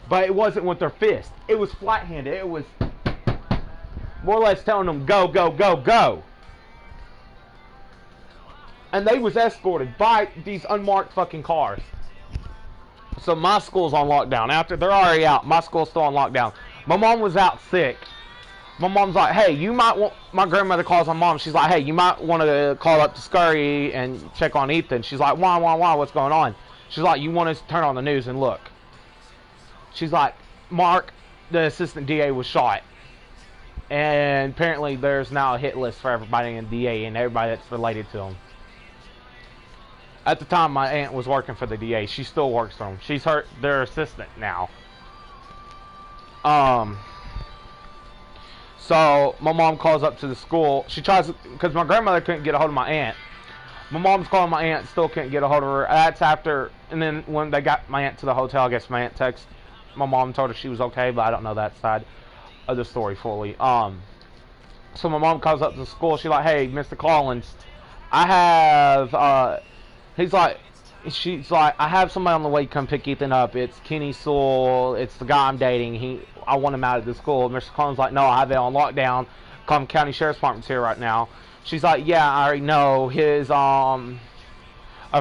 But it wasn't with their fist. It was flat-handed. It was more or less telling them, go, go, go, go. And they was escorted by these unmarked fucking cars. So my school's on lockdown. After they're already out, my school's still on lockdown. My mom was out sick. My mom's like, hey, you might want, my grandmother calls my mom. She's like, hey, you might want to call up to Scurry and check on Ethan. She's like, why, what's going on? She's like, you want to turn on the news and look. She's like, Mark, the assistant DA was shot. And apparently there's now a hit list for everybody in DA and everybody that's related to him. At the time, my aunt was working for the DA. She still works for them. She's their assistant now. So my mom calls up to the school. She tries, because my grandmother couldn't get a hold of my aunt. My mom's calling my aunt, still couldn't get a hold of her. That's after, and then when they got my aunt to the hotel, I guess my aunt texted my mom, told her she was okay, but I don't know that side of the story fully. So my mom calls up to the school. She's like, hey, Mr. Collins, I have, she's like, I have somebody on the way to come pick Ethan up. It's Kenny Sewell. It's the guy I'm dating. I want him out of the school. Mr. Collins like, no, I have it on lockdown. Come County Sheriff's Department's here right now. She's like, yeah, I already know. His, a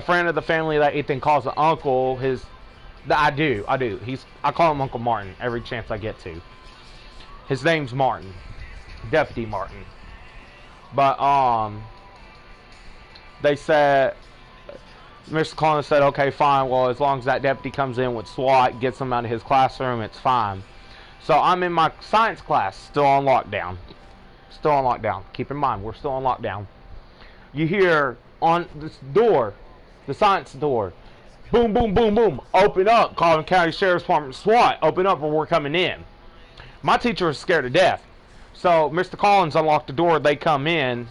friend of the family that Ethan calls an uncle, I do. I call him Uncle Martin every chance I get to. His name's Martin. Deputy Martin. But, they said, Mr. Collins said, okay, fine. Well, as long as that deputy comes in with SWAT, gets him out of his classroom, it's fine. So I'm in my science class, still on lockdown. Still on lockdown. Keep in mind, we're still on lockdown. You hear on this door, the science door, boom, boom, boom, boom. Open up, calling County Sheriff's Department, SWAT. Open up or we're coming in. My teacher was scared to death. So Mr. Collins unlocked the door. They come in.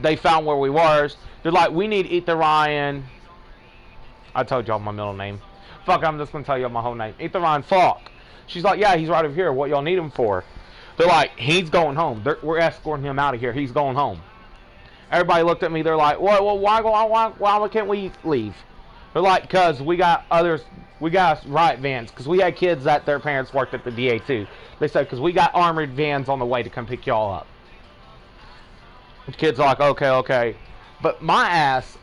They found where we were. They're like, we need Ethan Ryan. I told y'all my middle name. Fuck, I'm just going to tell y'all my whole name. Ethan Ryan Falk. She's like, yeah, he's right over here. What y'all need him for? They're like, he's going home. We're escorting him out of here. He's going home. Everybody looked at me. They're like, why can't we leave? They're like, because we got riot vans. Because we had kids that their parents worked at the DA too. They said, because we got armored vans on the way to come pick y'all up. The kids are like, okay. But my ass,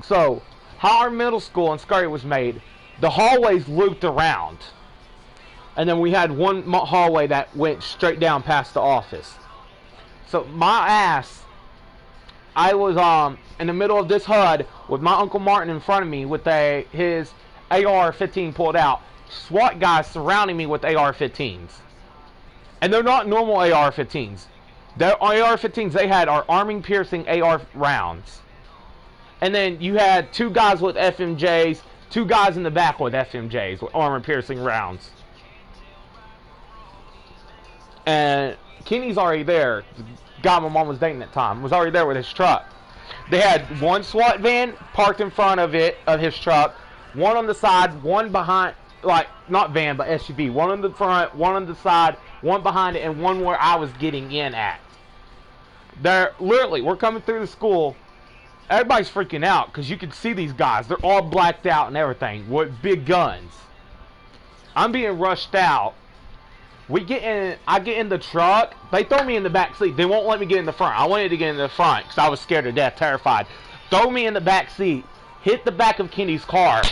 so how our middle school in Scurry was made, the hallways looped around. And then we had one hallway that went straight down past the office. So my ass, I was in the middle of this HUD with my Uncle Martin in front of me with his AR-15 pulled out. SWAT guys surrounding me with AR-15s. And they're not normal AR-15s. The AR-15s they had are arming piercing AR rounds. And then you had 2 guys with FMJs, 2 guys in the back with FMJs, with armor-piercing rounds. And Kenny's already there. The guy my mom was dating at the time was already there with his truck. They had 1 SWAT van parked in front of his truck, 1 on the side, 1 behind, like, not van, but SUV. 1 on the front, 1 on the side, 1 behind it, and 1 where I was getting in at. They're, literally, we're coming through the school. Everybody's freaking out because you can see these guys. They're all blacked out and everything with big guns. I'm being rushed out. I get in the truck. They throw me in the back seat. They won't let me get in the front. I wanted to get in the front because I was scared to death, terrified. Throw me in the back seat, hit the back of Kenny's car,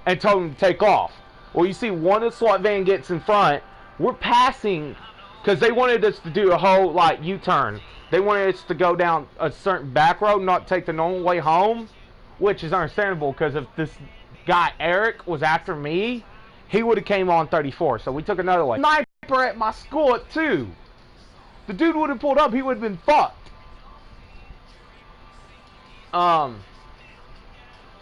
and told him to take off. Well, you see, one of the SWAT van gets in front. We're passing because they wanted us to do a whole, like, U-turn. They wanted us to go down a certain back road, not take the normal way home, which is understandable because if this guy, Eric, was after me, he would have came on 34, so we took another way. Sniper at my school at 2. The dude would have pulled up, he would have been fucked.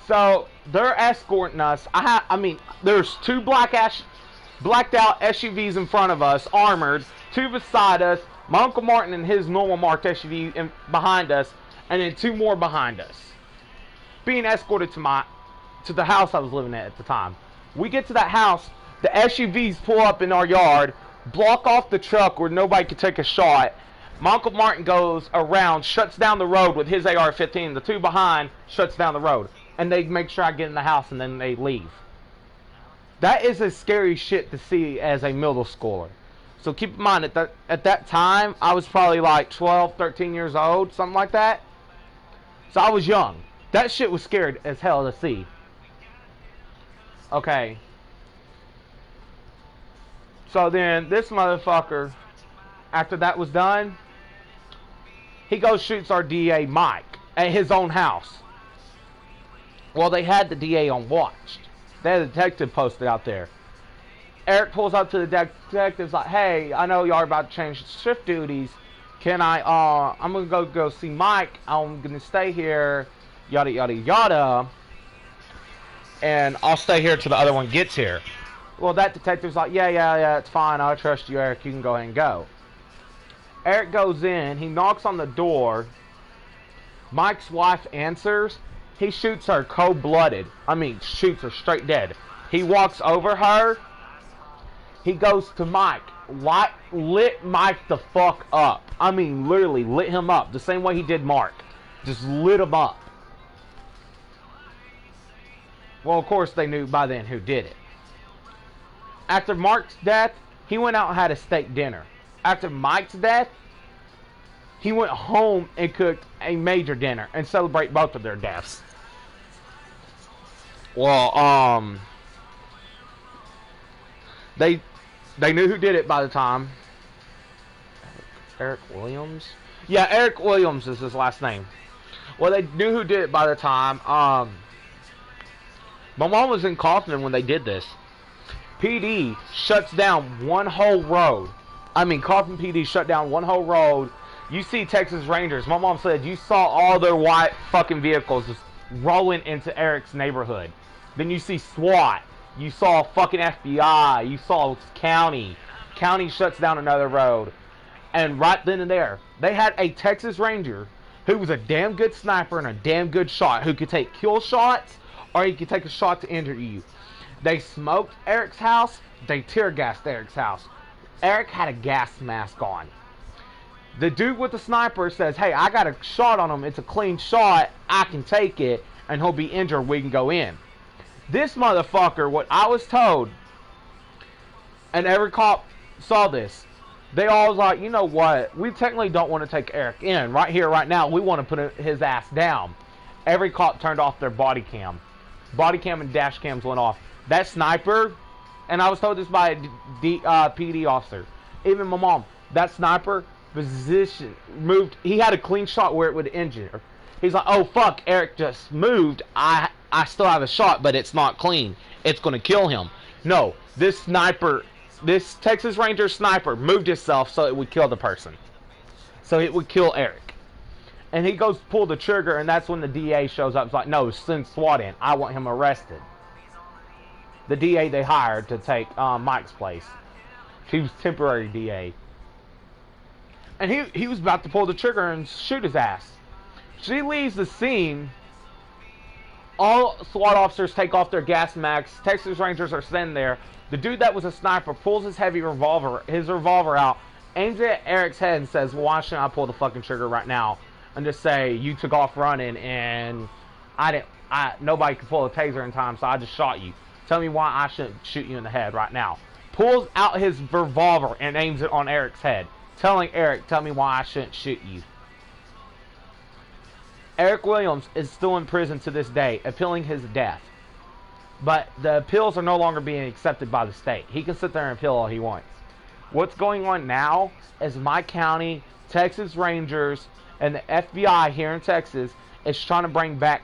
So they're escorting us. I mean, there's 2 blacked out SUVs in front of us, armored, 2 beside us, my Uncle Martin and his normal marked SUV behind us, and then 2 more behind us. Being escorted to the house I was living at the time. We get to that house, the SUVs pull up in our yard, block off the truck where nobody could take a shot. My Uncle Martin goes around, shuts down the road with his AR-15. The 2 behind shuts down the road. And they make sure I get in the house and then they leave. That is a scary shit to see as a middle schooler. So keep in mind, at that time, I was probably like 12, 13 years old, something like that. So I was young. That shit was scared as hell to see. Okay. So then this motherfucker, after that was done, he goes shoots our DA Mike at his own house. Well, they had the DA on watch. They had a detective posted out there. Eric pulls up to the detectives like, hey, I know y'all are about to change shift duties. Can I'm going to go see Mike. I'm going to stay here, yada, yada, yada. And I'll stay here till the other one gets here. Well, that detective's like, yeah, it's fine. I trust you, Eric. You can go ahead and go. Eric goes in. He knocks on the door. Mike's wife answers. He shoots her cold-blooded. I mean, shoots her straight dead. He walks over her. He goes to Mike. Lit Mike the fuck up. I mean, literally lit him up. The same way he did Mark. Just lit him up. Well, of course, they knew by then who did it. After Mark's death, he went out and had a steak dinner. After Mike's death, he went home and cooked a major dinner and celebrate both of their deaths. Well, they knew who did it by the time. Eric Williams? Yeah, Eric Williams is his last name. Well, they knew who did it by the time. My mom was in Kaufman when they did this. PD shuts down one whole road. I mean, Kaufman PD shut down one whole road. You see Texas Rangers. My mom said you saw all their white fucking vehicles just rolling into Eric's neighborhood. Then you see SWAT. You saw fucking FBI. You saw county. County shuts down another road. And right then and there, they had a Texas Ranger who was a damn good sniper and a damn good shot who could take kill shots or he could take a shot to injure you. They smoked Eric's house. They tear gassed Eric's house. Eric had a gas mask on. The dude with the sniper says, hey, I got a shot on him. It's a clean shot. I can take it. And he'll be injured. We can go in. This motherfucker, what I was told, and every cop saw this, they all was like, you know what? We technically don't want to take Eric in. Right here, right now, we want to put his ass down. Every cop turned off their body cam. Body cam and dash cams went off. That sniper, and I was told this by a PD officer, even my mom, that sniper position moved. He had a clean shot where it would injure. He's like, oh fuck, Eric just moved. I still have a shot, but it's not clean. It's going to kill him. No, this sniper, this Texas Ranger sniper moved himself so it would kill the person. So it would kill Eric. And he goes to pull the trigger, and that's when the DA shows up. It's like, no, send SWAT in. I want him arrested. The DA they hired to take Mike's place. He was temporary DA. And he was about to pull the trigger and shoot his ass. She leaves the scene. All SWAT officers take off their gas masks. Texas Rangers are standing there. The dude that was a sniper pulls his revolver out, aims it at Eric's head and says, well, why shouldn't I pull the fucking trigger right now? And just say, you took off running and nobody could pull a taser in time, so I just shot you. Tell me why I shouldn't shoot you in the head right now. Pulls out his revolver and aims it on Eric's head, telling Eric, tell me why I shouldn't shoot you. Eric Williams is still in prison to this day, appealing his death. But the appeals are no longer being accepted by the state. He can sit there and appeal all he wants. What's going on now is my county, Texas Rangers, and the FBI here in Texas is trying to bring back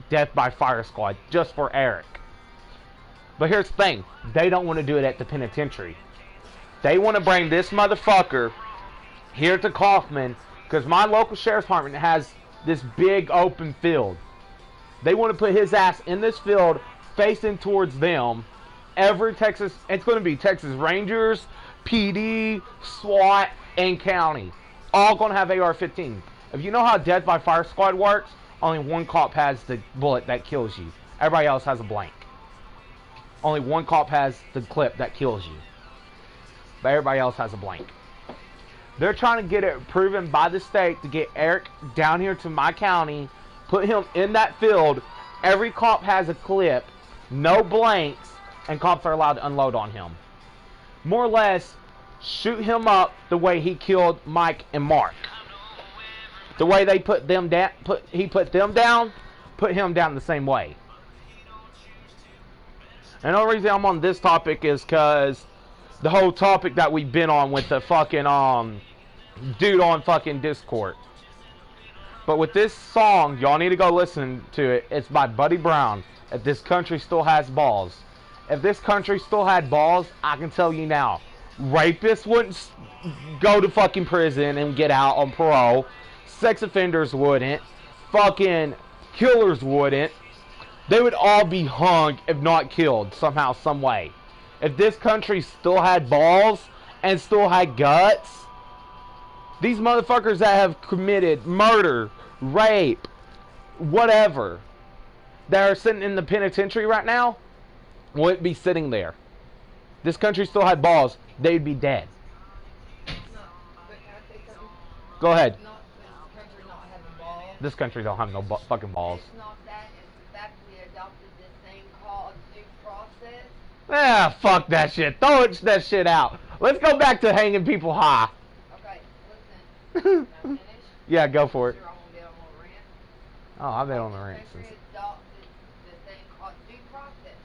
death by fire squad just for Eric. But here's the thing. They don't want to do it at the penitentiary. They want to bring this motherfucker here to Kaufman because my local sheriff's department has this big open field. They want to put his ass in this field facing towards them. It's going to be Texas Rangers, PD, SWAT, and county. All going to have AR-15. If you know how death by fire squad works, only one cop has the bullet that kills you. Everybody else has a blank. Only one cop has the clip that kills you. But everybody else has a blank. They're trying to get it proven by the state to get Eric down here to my county, put him in that field. Every cop has a clip, no blanks, and cops are allowed to unload on him. More or less, shoot him up the way he killed Mike and Mark. The way they put them down, he put them down, put him down the same way. And the only reason I'm on this topic is because the whole topic that we've been on with the fucking dude on fucking Discord. But with this song, y'all need to go listen to it. It's by Buddy Brown. If this country still has balls. If this country still had balls, I can tell you now, rapists wouldn't go to fucking prison and get out on parole. Sex offenders wouldn't. Fucking killers wouldn't. They would all be hung if not killed somehow, some way. If this country still had balls and still had guts, these motherfuckers that have committed murder, rape, whatever, that are sitting in the penitentiary right now, wouldn't be sitting there. This country still had balls, they'd be dead. Go ahead. This country don't have no fucking balls. It's not that, it's the fact we adopted this thing called due process. Ah, fuck that shit. Throw that shit out. Let's go back to hanging people high. Okay, listen. Can I finish? Yeah, go for it. Sure I won't get on a rant. Oh, I've been on the rant We since. adopted the thing called due process.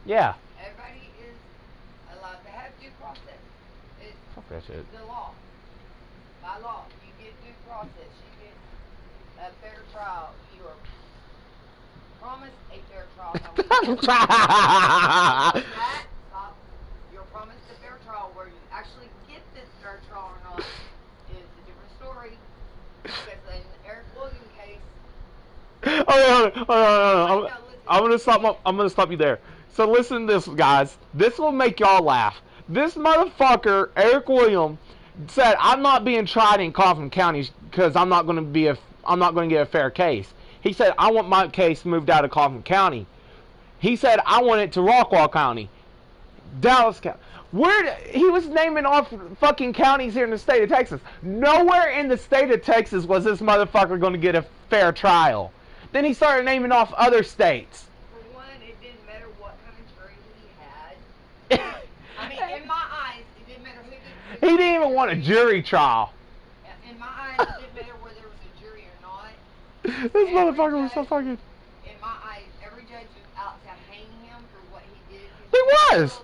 Yeah. Everybody is allowed to have due process. It's Fuck that shit. the law. By law, you get due process. You get a fair trial. You are promised a fair trial. You're promised a fair trial. Where you actually get this fair trial or not is a different story. Because in the Eric Williams case, Oh, I'm gonna stop you there. So listen to this, guys. This will make y'all laugh. This motherfucker, Eric Williams, said, "I'm not being tried in Kaufman County because I'm not going to get a fair case." He said, "I want my case moved out of Kaufman County." He said, "I want it to Rockwall County, Dallas County." He was naming off fucking counties here in the state of Texas. Nowhere in the state of Texas was this motherfucker going to get a fair trial. Then he started naming off other states. for one, it didn't matter what kind of jury he had. I mean, in my eyes, it didn't matter who did. He didn't even want a jury trial. In my eyes, it didn't matter whether there was a jury or not. This motherfucker was so fucking... In my eyes, every judge was out to hang him for what he did. He was!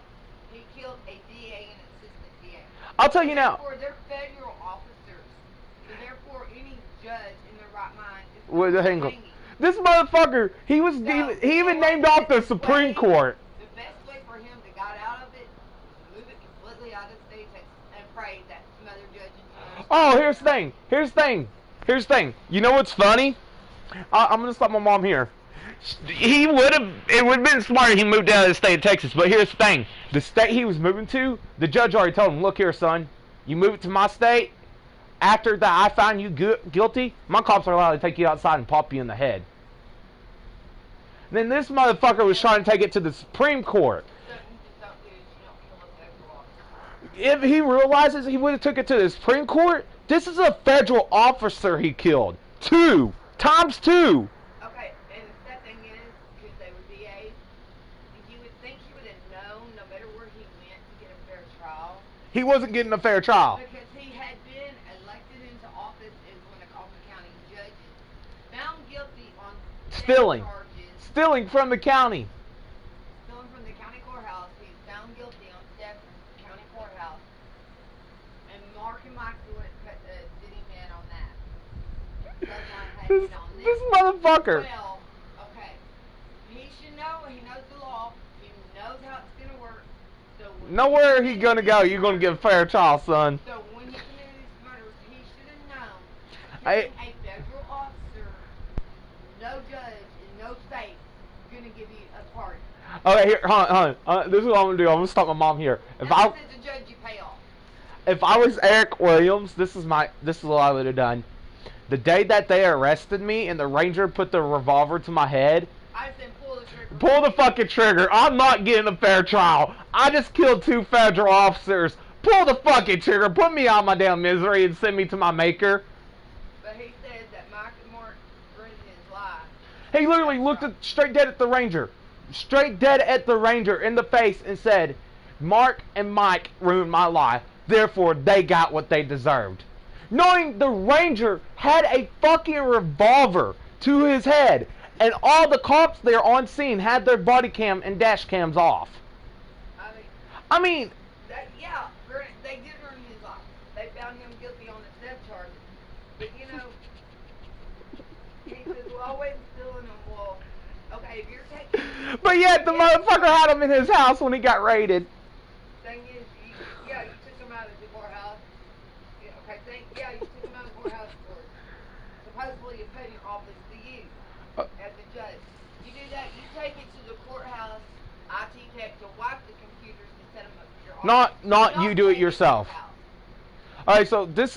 He killed a DA and an assistant DA. I'll tell you now. Therefore, they're federal officers. So therefore, any judge in their right mind is With the hanging. hang. This motherfucker, he even named off the Supreme Court. The best way for him to get out of it was move it completely out of the state of Texas and pray that some other judge and some other Oh, here's the thing. Here's the thing. You know what's funny? I'm gonna stop my mom here. He would have. It would have been smarter. He moved out of the state of Texas. But here's the thing: the state he was moving to, the judge already told him, "Look here, son. You move it to my state. After that, I find you guilty. My cops are allowed to take you outside and pop you in the head." And then this motherfucker was trying to take it to the Supreme Court. If he realizes he would have took it to the Supreme Court, this is a federal officer he killed. 2 times 2. Okay, and the sad thing is, because they were DAs, you would think he would have known, no matter where he went, to get a fair trial. He wasn't getting a fair trial. Because he had been elected into office as one of Coffin County judges, found guilty on Stealing. charges. Stealing from the county. Stealing from the county courthouse. He's found guilty on theft from the county courthouse. And Mark and Mike did him in on that. That's why I had This, it on this. this motherfucker. Well, okay. He should know. He knows the law. He knows how it's going to work. So when Nowhere he gonna go, you're gonna get a fair trial, son. So when he committed his murders, he should have known I- that a federal officer, no judge in no state, is going to give you a pardon. Okay, here, hold on. This is what I'm gonna do. I'm gonna stop my mom here. If I This is a judge you pay off. if I was Eric Williams, this is what I would have done. The day that they arrested me and the ranger put the revolver to my head, I said pull the trigger. pull the fucking trigger. I'm not getting a fair trial. I just killed 2 federal officers. Pull the fucking trigger. Put me out of my damn misery and send me to my maker. But he says that Mike and Mark ruined his life. He literally looked straight dead at the ranger. Straight dead at the ranger in the face and said, "Mark and Mike ruined my life. Therefore, they got what they deserved." Knowing the ranger had a fucking revolver to his head. And all the cops there on scene had their body cam and dash cams off. I mean, Yeah, they did ruin his life. They found him guilty on the theft charges. But you know, he says, well, always stealing them. Well, okay, if you're taking... but yet the motherfucker had him in his house when he got raided. Thing is, you took him out of the courthouse. Yeah, okay, you took him out of the courthouse for supposedly a petty office to you as a judge. You do that, you take it to the courthouse, IT tech to wipe the computers to set them up for your office. Not you do it take to the yourself. courthouse. Alright, so this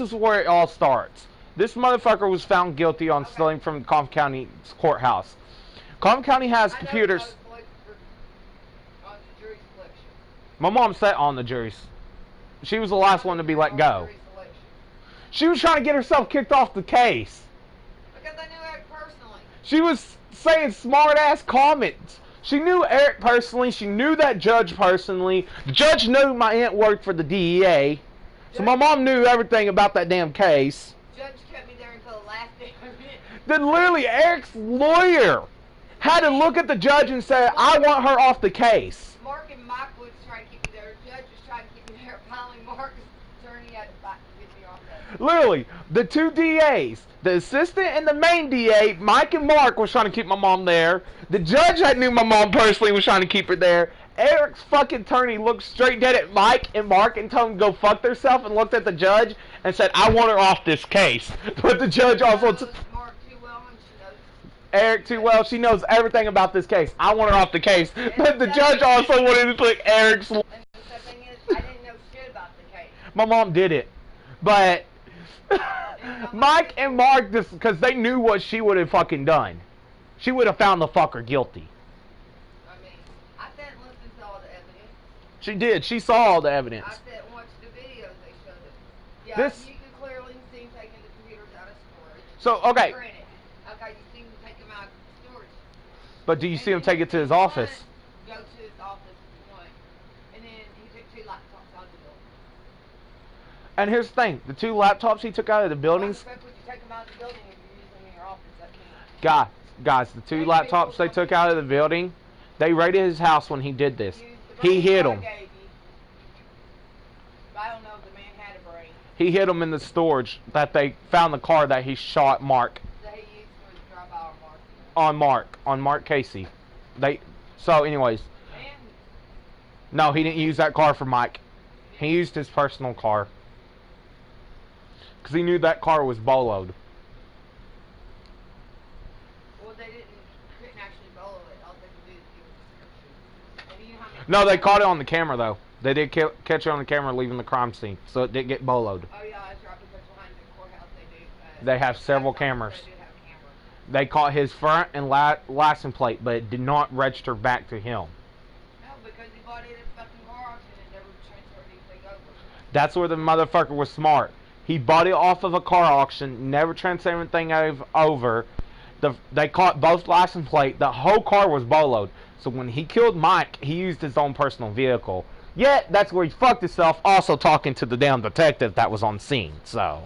is where it all starts. This motherfucker was found guilty on stealing from Coffin County courthouse. Coffin County has I know computers. I was selected on the jury selection. My mom sat on the juries. She was the last one to be let go. Jury selection. She was trying to get herself kicked off the case. Because I knew Eric personally. She was saying smart-ass comments. She knew Eric personally. She knew that judge personally. The judge knew my aunt worked for the DEA. So my mom knew everything about that damn case. Judge kept me there until the last day of it. Then literally Eric's lawyer had to look at the judge and say, "I want her off the case." Mark and Mike was trying to keep me there. The judge was trying to keep me there. Finally, Mark's attorney had to fight to get me off that. Literally, the 2 DAs, the assistant and the main DA, Mike and Mark, was trying to keep my mom there. The judge that knew my mom personally was trying to keep her there. Eric's fucking attorney looked straight dead at Mike and Mark and told them to go fuck themselves and looked at the judge and said, "I want her off this case." But the judge also... Mark too well, and she knows. Eric too well, she knows everything about this case. I want her off the case. But the judge also wanted to put Eric's... And the thing is, I didn't know shit about the case. My mom did it. But... Mike and Mark, just because they knew what she would have fucking done. She would have found the fucker guilty. I mean, I sat and listened to all the evidence. She did. She saw all the evidence. I sat and watched the videos they showed us. Yeah, This- you can clearly see him taking the computers out of storage. So, okay. Granted, okay, you see him take them out of storage. But do you And see him then take it to his office? Go to his office if you want. And then he took 2 laptops out of the building. And here's the thing. The 2 laptops he took out of the buildings... Why the fuck would you take them out of the building if you're using them in your office? That means Guys, the 2 laptops they took out of the building, they raided his house when he did this. use the He brain hid I them. gave you. I don't know if the man had a brain He hid them in the storage that they found the car that he shot Mark that he used for his drive-by Mark. on Mark Casey. So anyways, And no, he didn't use that car for Mike. He used his personal car. Because he knew that car was boloed. Well, couldn't actually bolo it. All they could do is give a description. And you know how many No, they caught it on the camera, though. They did catch it on the camera leaving the crime scene, so it did get boloed. Oh, yeah, that's right, because behind the courthouse they do. They have several cameras. They do have cameras. They caught his front and license plate, but it did not register back to him. No, because he bought it at a fucking car auction and never transferred anything over. That's where the motherfucker was smart. He bought it off of a car auction, never transferred anything over. They caught both license plate. The whole car was boloed. So when he killed Mike, he used his own personal vehicle. Yet, that's where he fucked himself, also talking to the damn detective that was on scene. So,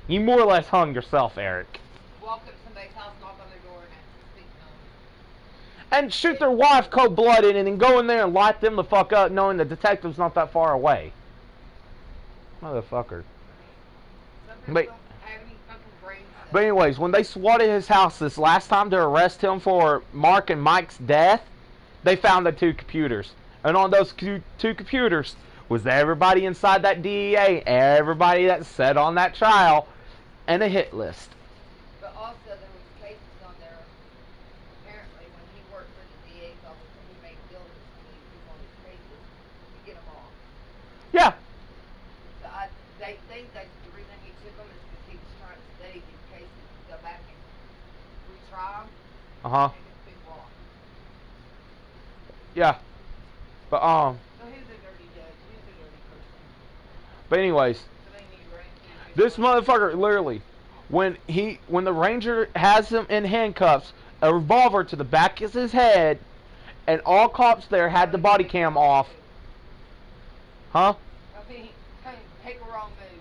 you more or less hung yourself, Eric. Walk up to somebody's house, knock on their door, and ask to speak to them. And shoot their wife cold-blooded and then go in there and light them the fuck up knowing the detective's not that far away. Motherfucker. Some people But, don't have any fucking brain cells. but anyways, when they swatted his house this last time to arrest him for Mark and Mike's death, they found the 2 computers. And on those 2 computers was everybody inside that DEA, everybody that sat on that trial, and a hit list. But also there was cases on there, apparently, when he worked for the DA's office and he made deals with people on his cases to get them off. Yeah. So they think that the reason he took them is because he was trying to study these cases to go back and retry them. Uh-huh. And it's big wrong. Yeah. But, So who's a dirty judge? Who's a dirty person? but anyways, So they need ranking. this motherfucker, literally, when the ranger has him in handcuffs, a revolver to the back of his head, and all cops there had the body cam off. Huh? I mean, take a wrong move.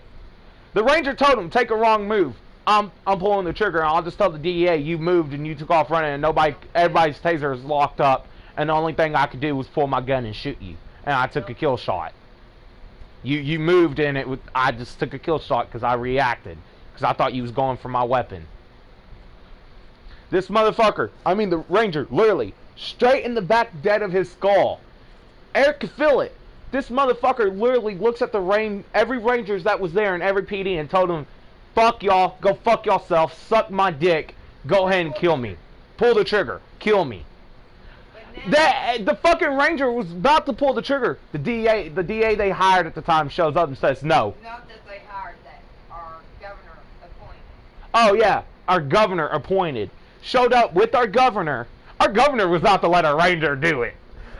The ranger told him, take a wrong move. I'm pulling the trigger, and I'll just tell the DEA you moved and you took off running, and everybody's taser is locked up, and the only thing I could do was pull my gun and shoot you, and I took a kill shot. You moved, and I just took a kill shot because I reacted, because I thought you was going for my weapon. This motherfucker, I mean the ranger, literally straight in the back dead of his skull. Eric could feel it. This motherfucker literally looks at every rangers that was there in every PD and told him, fuck y'all, go fuck yourself, suck my dick, go ahead and kill me. Pull the trigger, kill me. The fucking ranger was about to pull the trigger. The DA they hired at the time shows up and says no. Not that they hired that. Our governor appointed. Oh yeah, our governor appointed. Showed up with our governor. Our governor was not to let a ranger do it.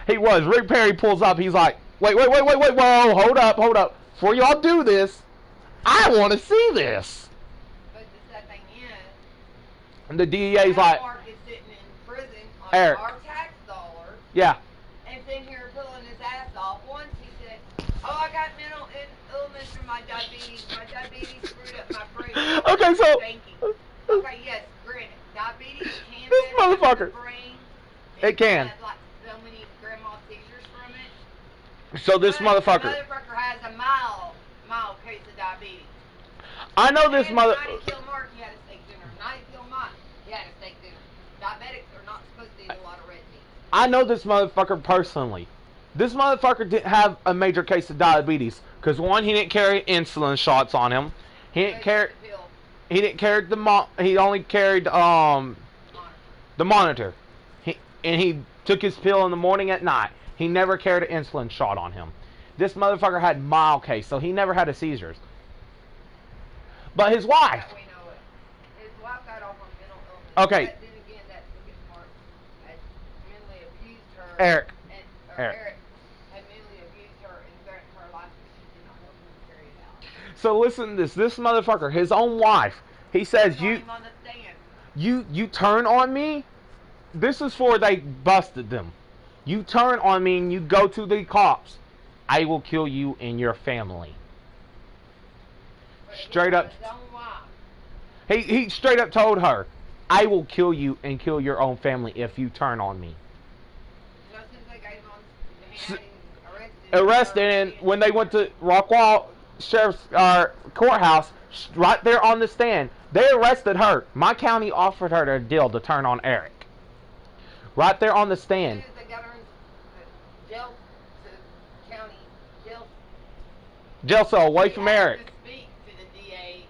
He was. Rick Perry pulls up. He's like, wait, whoa, hold up. Before y'all do this, I want to see this. But the sad thing is, And the DEA's like, Mark is sitting in prison on Eric. our tax dollars yeah. and sitting here pulling his ass off. Once he said, oh, I got mental illness from my diabetes. My diabetes screwed up my brain. Okay, so- Thank you. Okay, yes, granted. Diabetes can This mess up motherfucker. the brain. It can. Had, like, so many grandma seizures from it. So this But motherfucker. The motherfucker has a mild case of diabetes. I know this And mother. Night to kill Mark, he had a steak dinner. Night to kill Mike, he had a steak dinner. Diabetics are not supposed to eat a lot of red meat. I know this motherfucker personally. This motherfucker didn't have a major case of diabetes because one, he didn't carry insulin shots on him. He didn't carry. The pill. He didn't carry he only carried the monitor. He took his pill in the morning at night. He never carried an insulin shot on him. This motherfucker had mild case, so he never had a seizures. But his wife. That we know it. His wife got off on mental illness. Okay. But then again, that's because Mark had mentally abused her. Eric. Eric had mentally abused her and threatened her life because she did not help him carry it out. So listen to this. This motherfucker, his own wife. He says Got him on the stand. you turn on me. This is for they busted them. You turn on me and you go to the cops. I will kill you and your family. But Straight up. his own wife. He straight up told her, I will kill you and kill your own family if you turn on me. So as soon as they got him on the hand, he was Arrested, and when they went to Rockwall Sheriff's courthouse, right there on the stand, they arrested her. My county offered her a deal to turn on Eric. Right there on the As soon stand. as they got her in the jail to county jail. Jail cell away he from asked Eric. to speak to the DA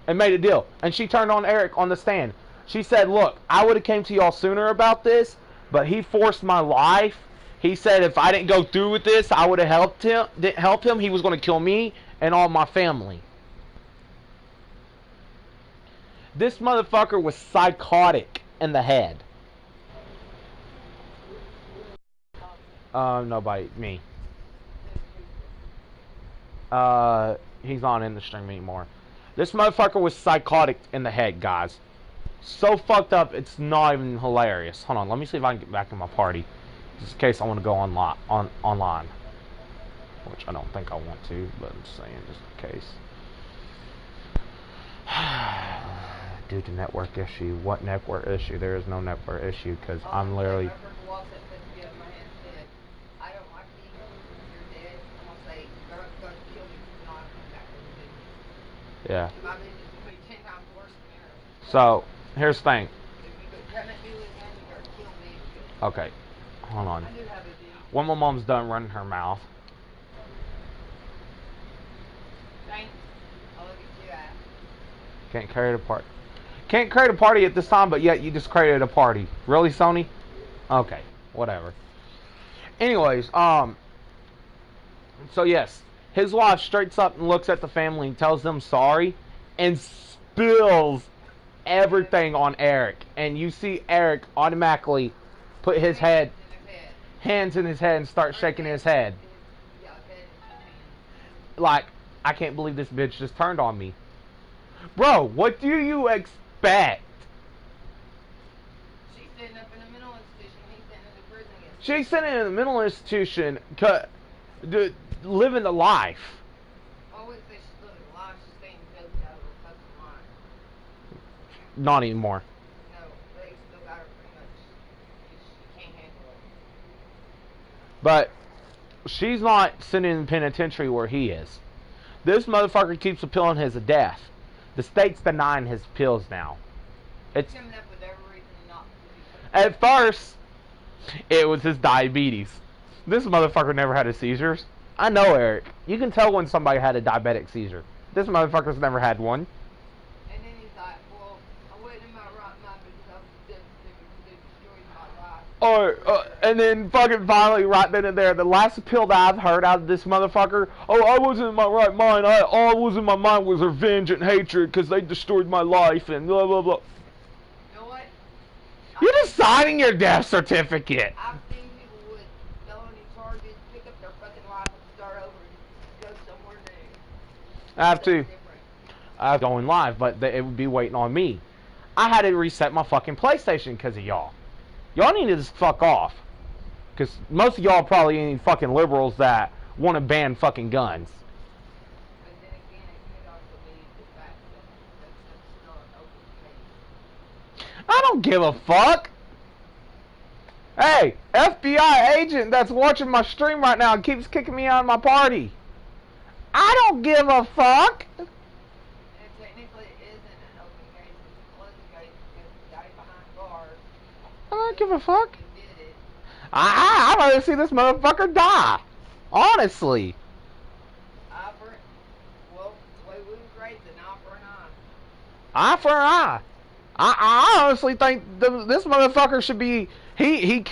and made a deal. And she turned on Eric on the stand. She said, look, I would have came to y'all sooner about this, but he forced my life. He said if I didn't go through with this, I would have helped him. Didn't help him. He was going to kill me and all my family. This motherfucker was psychotic in the head. Nobody, me. He's not in the stream anymore. This motherfucker was psychotic in the head, guys. So fucked up, it's not even hilarious. Hold on, let me see if I can get back in my party. Just in case I want to go online. Which I don't think I want to, but I'm just saying, just in case. Due to network issue. What network issue? There is no network issue, because I'm literally... Yeah. So, here's the thing. Okay. Hold on. When my mom's done running her mouth. Can't create a party. Can't create a party at this time, but yet you just created a party. Really, Sony? Okay. Whatever. Anyways, so yes. His wife straights up and looks at the family and tells them sorry and spills everything on Eric. And you see Eric automatically put his hands in his head and start shaking his head. Like, I can't believe this bitch just turned on me. Bro, what do you expect? She's sitting up in a mental institution. He's sitting in the prison. She's sitting in a mental institution living the life. I always say she's living a life. She's staying dope out of her fucking mind. Not anymore. No, they still got her pretty much. She can't handle it. But she's not sitting in the penitentiary where he is. This motherfucker keeps appealing his death. The state's denying his appeals now. It's coming up with every reason not to do so. At first, it was his diabetes. This motherfucker never had a seizures. I know, Eric. You can tell when somebody had a diabetic seizure. This motherfucker's never had one. And then he's like, well, I wasn't in my right mind because I was destroying my life. And then fucking finally, right then and there, the last appeal that I've heard out of this motherfucker, oh, I wasn't in my right mind. All was in my mind was revenge and hatred because they destroyed my life and blah, blah, blah. You know what? You're just signing your death certificate. I've seen people with felony charges pick up their fucking life and start over and go somewhere new. I have to. I'm going live, but it would be waiting on me. I had to reset my fucking PlayStation because of y'all. Y'all need to just fuck off. Because most of y'all probably ain't fucking liberals that want to ban fucking guns. But then again, it could also be the fact that that's still an open case. I don't give a fuck. Hey, FBI agent that's watching my stream right now and keeps kicking me out of my party. I don't give a fuck. And technically, it isn't an open case. It's a closed case because the guy behind bars. I don't give a fuck. Did it. I'd rather see this motherfucker die. Honestly. Well, the way we was raised, an eye for an eye. Eye for an eye. I honestly think this motherfucker should be... He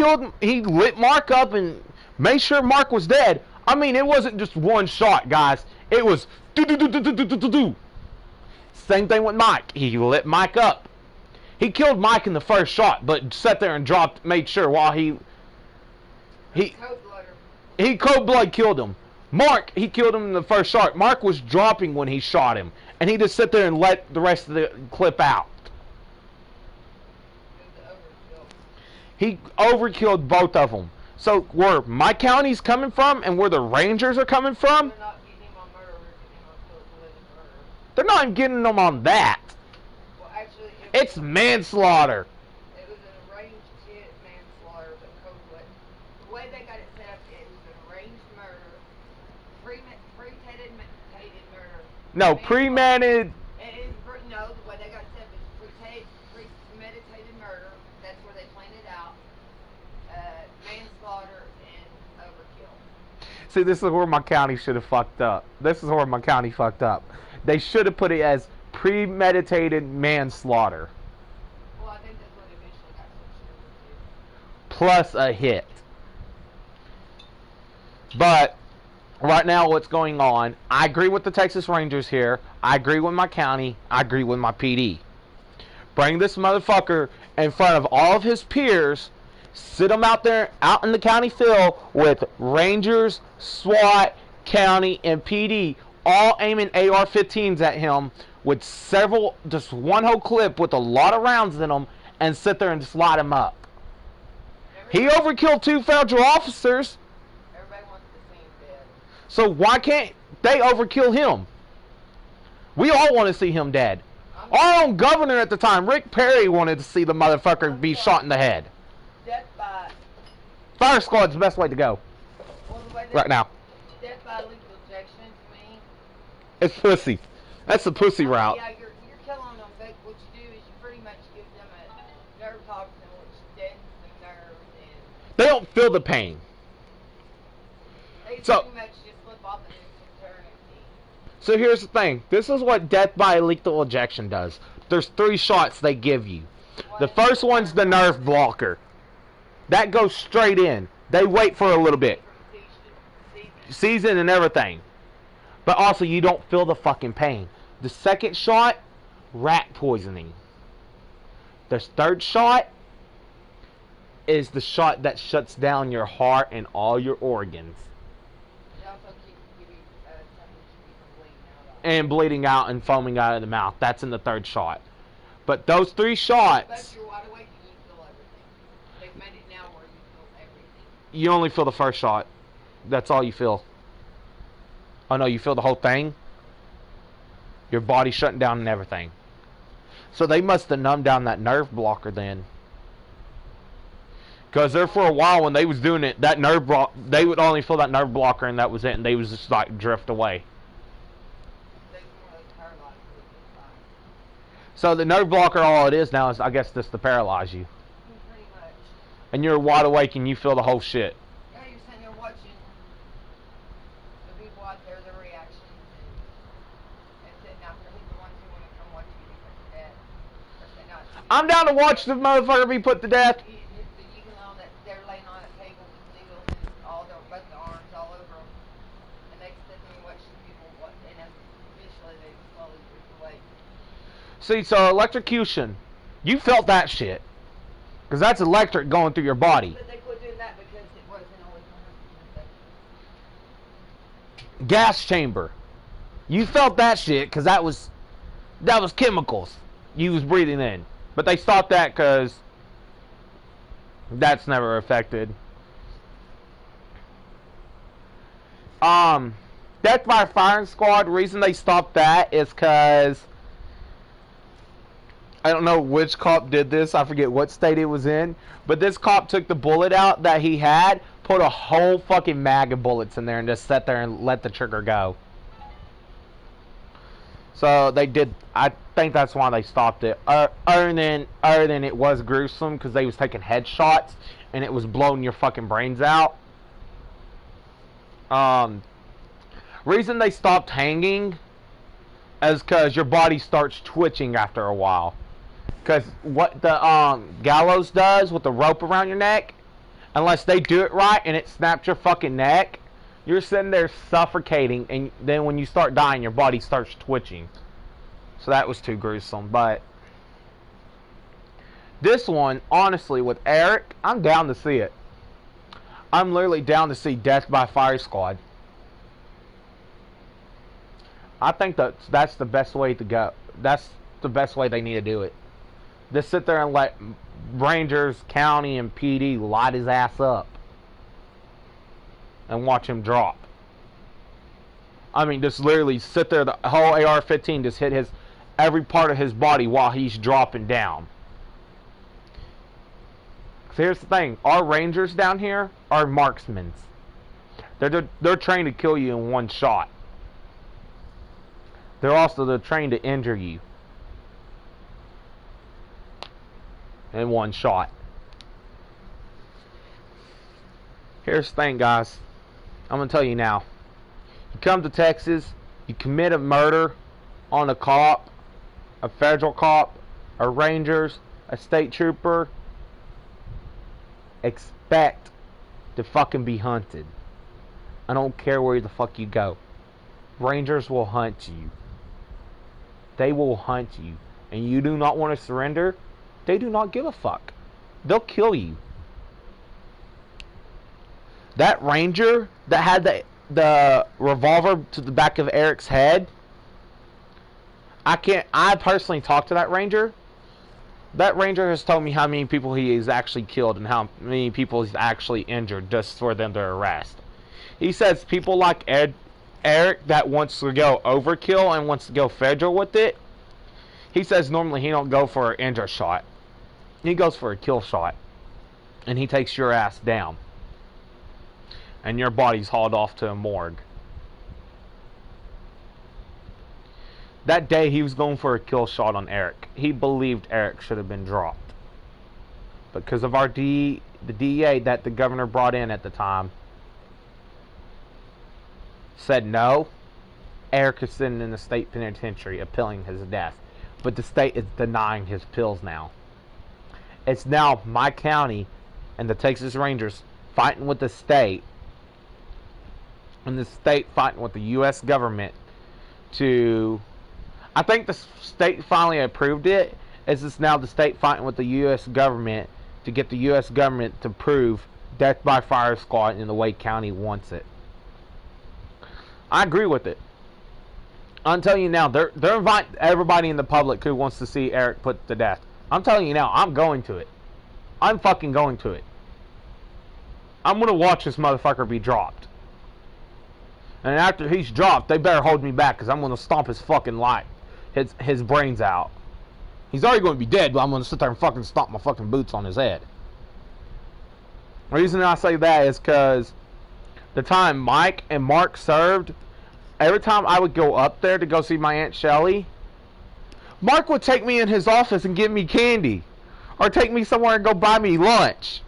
lit Mark up and made sure Mark was dead. I mean, it wasn't just one shot, guys. It was do-do-do-do-do-do-do-do. Same thing with Mike. He lit Mike up. He killed Mike in the first shot, but sat there and made sure while he cold blood killed him. Mark, he killed him in the first shot. Mark was dropping when he shot him, and he just sat there and let the rest of the clip out. He overkilled both of them. So where my county's coming from and where the Rangers are coming from, they're not even getting them on that. Well, actually, It's manslaughter. It was an arranged hit manslaughter, but cold blood. The way they got it set up, it was an arranged murder, premeditated murder. No, premeditated. No, the way they got it set up is premeditated murder. That's where they planned it out. Manslaughter and overkill. See, this is where my county should have fucked up. This is where my county fucked up. They should have put it as premeditated manslaughter. Well, I think that's what eventually got switched over to. Plus a hit. But right now what's going on, I agree with the Texas Rangers here. I agree with my county. I agree with my PD. Bring this motherfucker in front of all of his peers. Sit him out there, out in the county field with Rangers, SWAT, county, and PD all aiming AR-15s at him with several, just one whole clip with a lot of rounds in them, and sit there and just light him up. He overkilled 2 federal officers. Everybody wants to see him dead. So why can't they overkill him? We all want to see him dead. Our own governor at the time, Rick Perry, wanted to see the motherfucker be shot in the head. Death by... Fire squad's the best way to go Well, the way right now. Death by lethal injection, to me... It's pussy. That's the pussy route. Yeah, you're killing them, but what you do is you pretty much give them a nerve toxin, which deadens the nerves, and They don't feel the pain. they So- pretty much just flip off and into eternity. So here's the thing. This is what death by lethal injection does. There's 3 shots they give you. The first one's the nerve blocker. That goes straight in. They wait for a little bit. Season and everything. But also you don't feel the fucking pain. The second shot, rat poisoning. The third shot is the shot that shuts down your heart and all your organs. They also give you something to keep from bleeding out. And bleeding out and foaming out of the mouth. That's in the third shot. But those 3 shots, But you're wide awake and you feel everything. They've made it now where you feel everything. you only feel the first shot. That's all you feel. Oh no, you feel the whole thing? Your body shutting down and everything. So they must have numbed down that nerve blocker then. Because there for a while when they was doing it, that nerve they would only feel that nerve blocker and that was it, and they was just like drift away. They more like paralyzed with this time. So the nerve blocker, all it is now is, I guess, just to paralyze you. Pretty much. And you're wide awake and you feel the whole shit. Yeah, you're sitting there watching the people out there, their reactions, and sitting out there. He's the ones who want to come watch you be put to death. Or sitting out shooting. I'm down to watch the motherfucker be put to death. You can know that they're laying on a table with needles and all their both the arms all over them, and they sit there and watch the people, and then eventually they slowly drift away. See, so electrocution, you felt that shit. Because that's electric going through your body. But they quit doing that because it wasn't always 100% effective. Gas chamber. You felt that shit because that was chemicals you was breathing in. But they stopped that because that's never affected. Death by firing squad, reason they stopped that is because I don't know which cop did this. I forget what state it was in. But this cop took the bullet out that he had, put a whole fucking mag of bullets in there, and just sat there and let the trigger go. So they did. I think that's why they stopped it. Other than it was gruesome because they was taking headshots and it was blowing your fucking brains out. Reason they stopped hanging is because your body starts twitching after a while. Because what the gallows does with the rope around your neck, unless they do it right and it snaps your fucking neck, you're sitting there suffocating, and then when you start dying, your body starts twitching. So that was too gruesome. But this one, honestly, with Eric, I'm down to see it. I'm literally down to see Death by Fire Squad. I think that's the best way to go. That's the best way they need to do it. Just sit there and let Rangers, County, and PD light his ass up. And watch him drop. I mean, just literally sit there, the whole AR-15 just hit every part of his body while he's dropping down. So here's the thing. Our Rangers down here are marksmen. They're trained to kill you in one shot. They're trained to injure you in one shot. Here's the thing, guys. I'm going to tell you now. You come to Texas, you commit a murder on a cop, a federal cop, a rangers, a state trooper, expect to fucking be hunted. I don't care where the fuck you go. Rangers will hunt you. They will hunt you. And you do not want to surrender, they do not give a fuck. They'll kill you. That ranger that had the revolver to the back of Eric's head, I personally talked to that ranger. That ranger has told me how many people he has actually killed and how many people he's actually injured just for them to arrest. He says people like Eric that wants to go overkill and wants to go federal with it, he says normally he don't go for an injure shot. He goes for a kill shot. And he takes your ass down. And your body's hauled off to a morgue. That day he was going for a kill shot on Eric. He believed Eric should have been dropped. Because of the DEA that the governor brought in at the time said no, Eric is sitting in the state penitentiary appealing his death. But the state is denying his pills now. It's now my county and the Texas Rangers fighting with the state, and the state fighting with the U.S. government to... I think the state finally approved it. It's now the state fighting with the U.S. government to get the U.S. government to prove death by fire squad in the way county wants it. I agree with it. I'm telling you now, they're inviting everybody in the public who wants to see Eric put to death. I'm telling you now, I'm going to it. I'm fucking going to it. I'm going to watch this motherfucker be dropped. And after he's dropped, they better hold me back, because I'm going to stomp his fucking life, his brains out. He's already going to be dead, but I'm going to sit there and fucking stomp my fucking boots on his head. The reason I say that is because the time Mike and Mark served, every time I would go up there to go see my Aunt Shelly, Mark would take me in his office and give me candy. Or take me somewhere and go buy me lunch.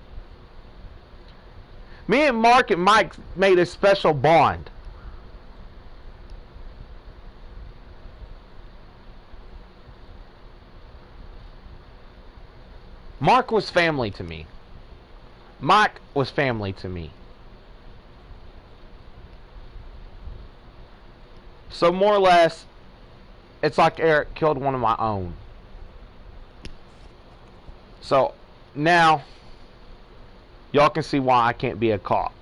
Me and Mark and Mike made a special bond. Mark was family to me. Mike was family to me. So more or less, it's like Eric killed one of my own. So now, y'all can see why I can't be a cop.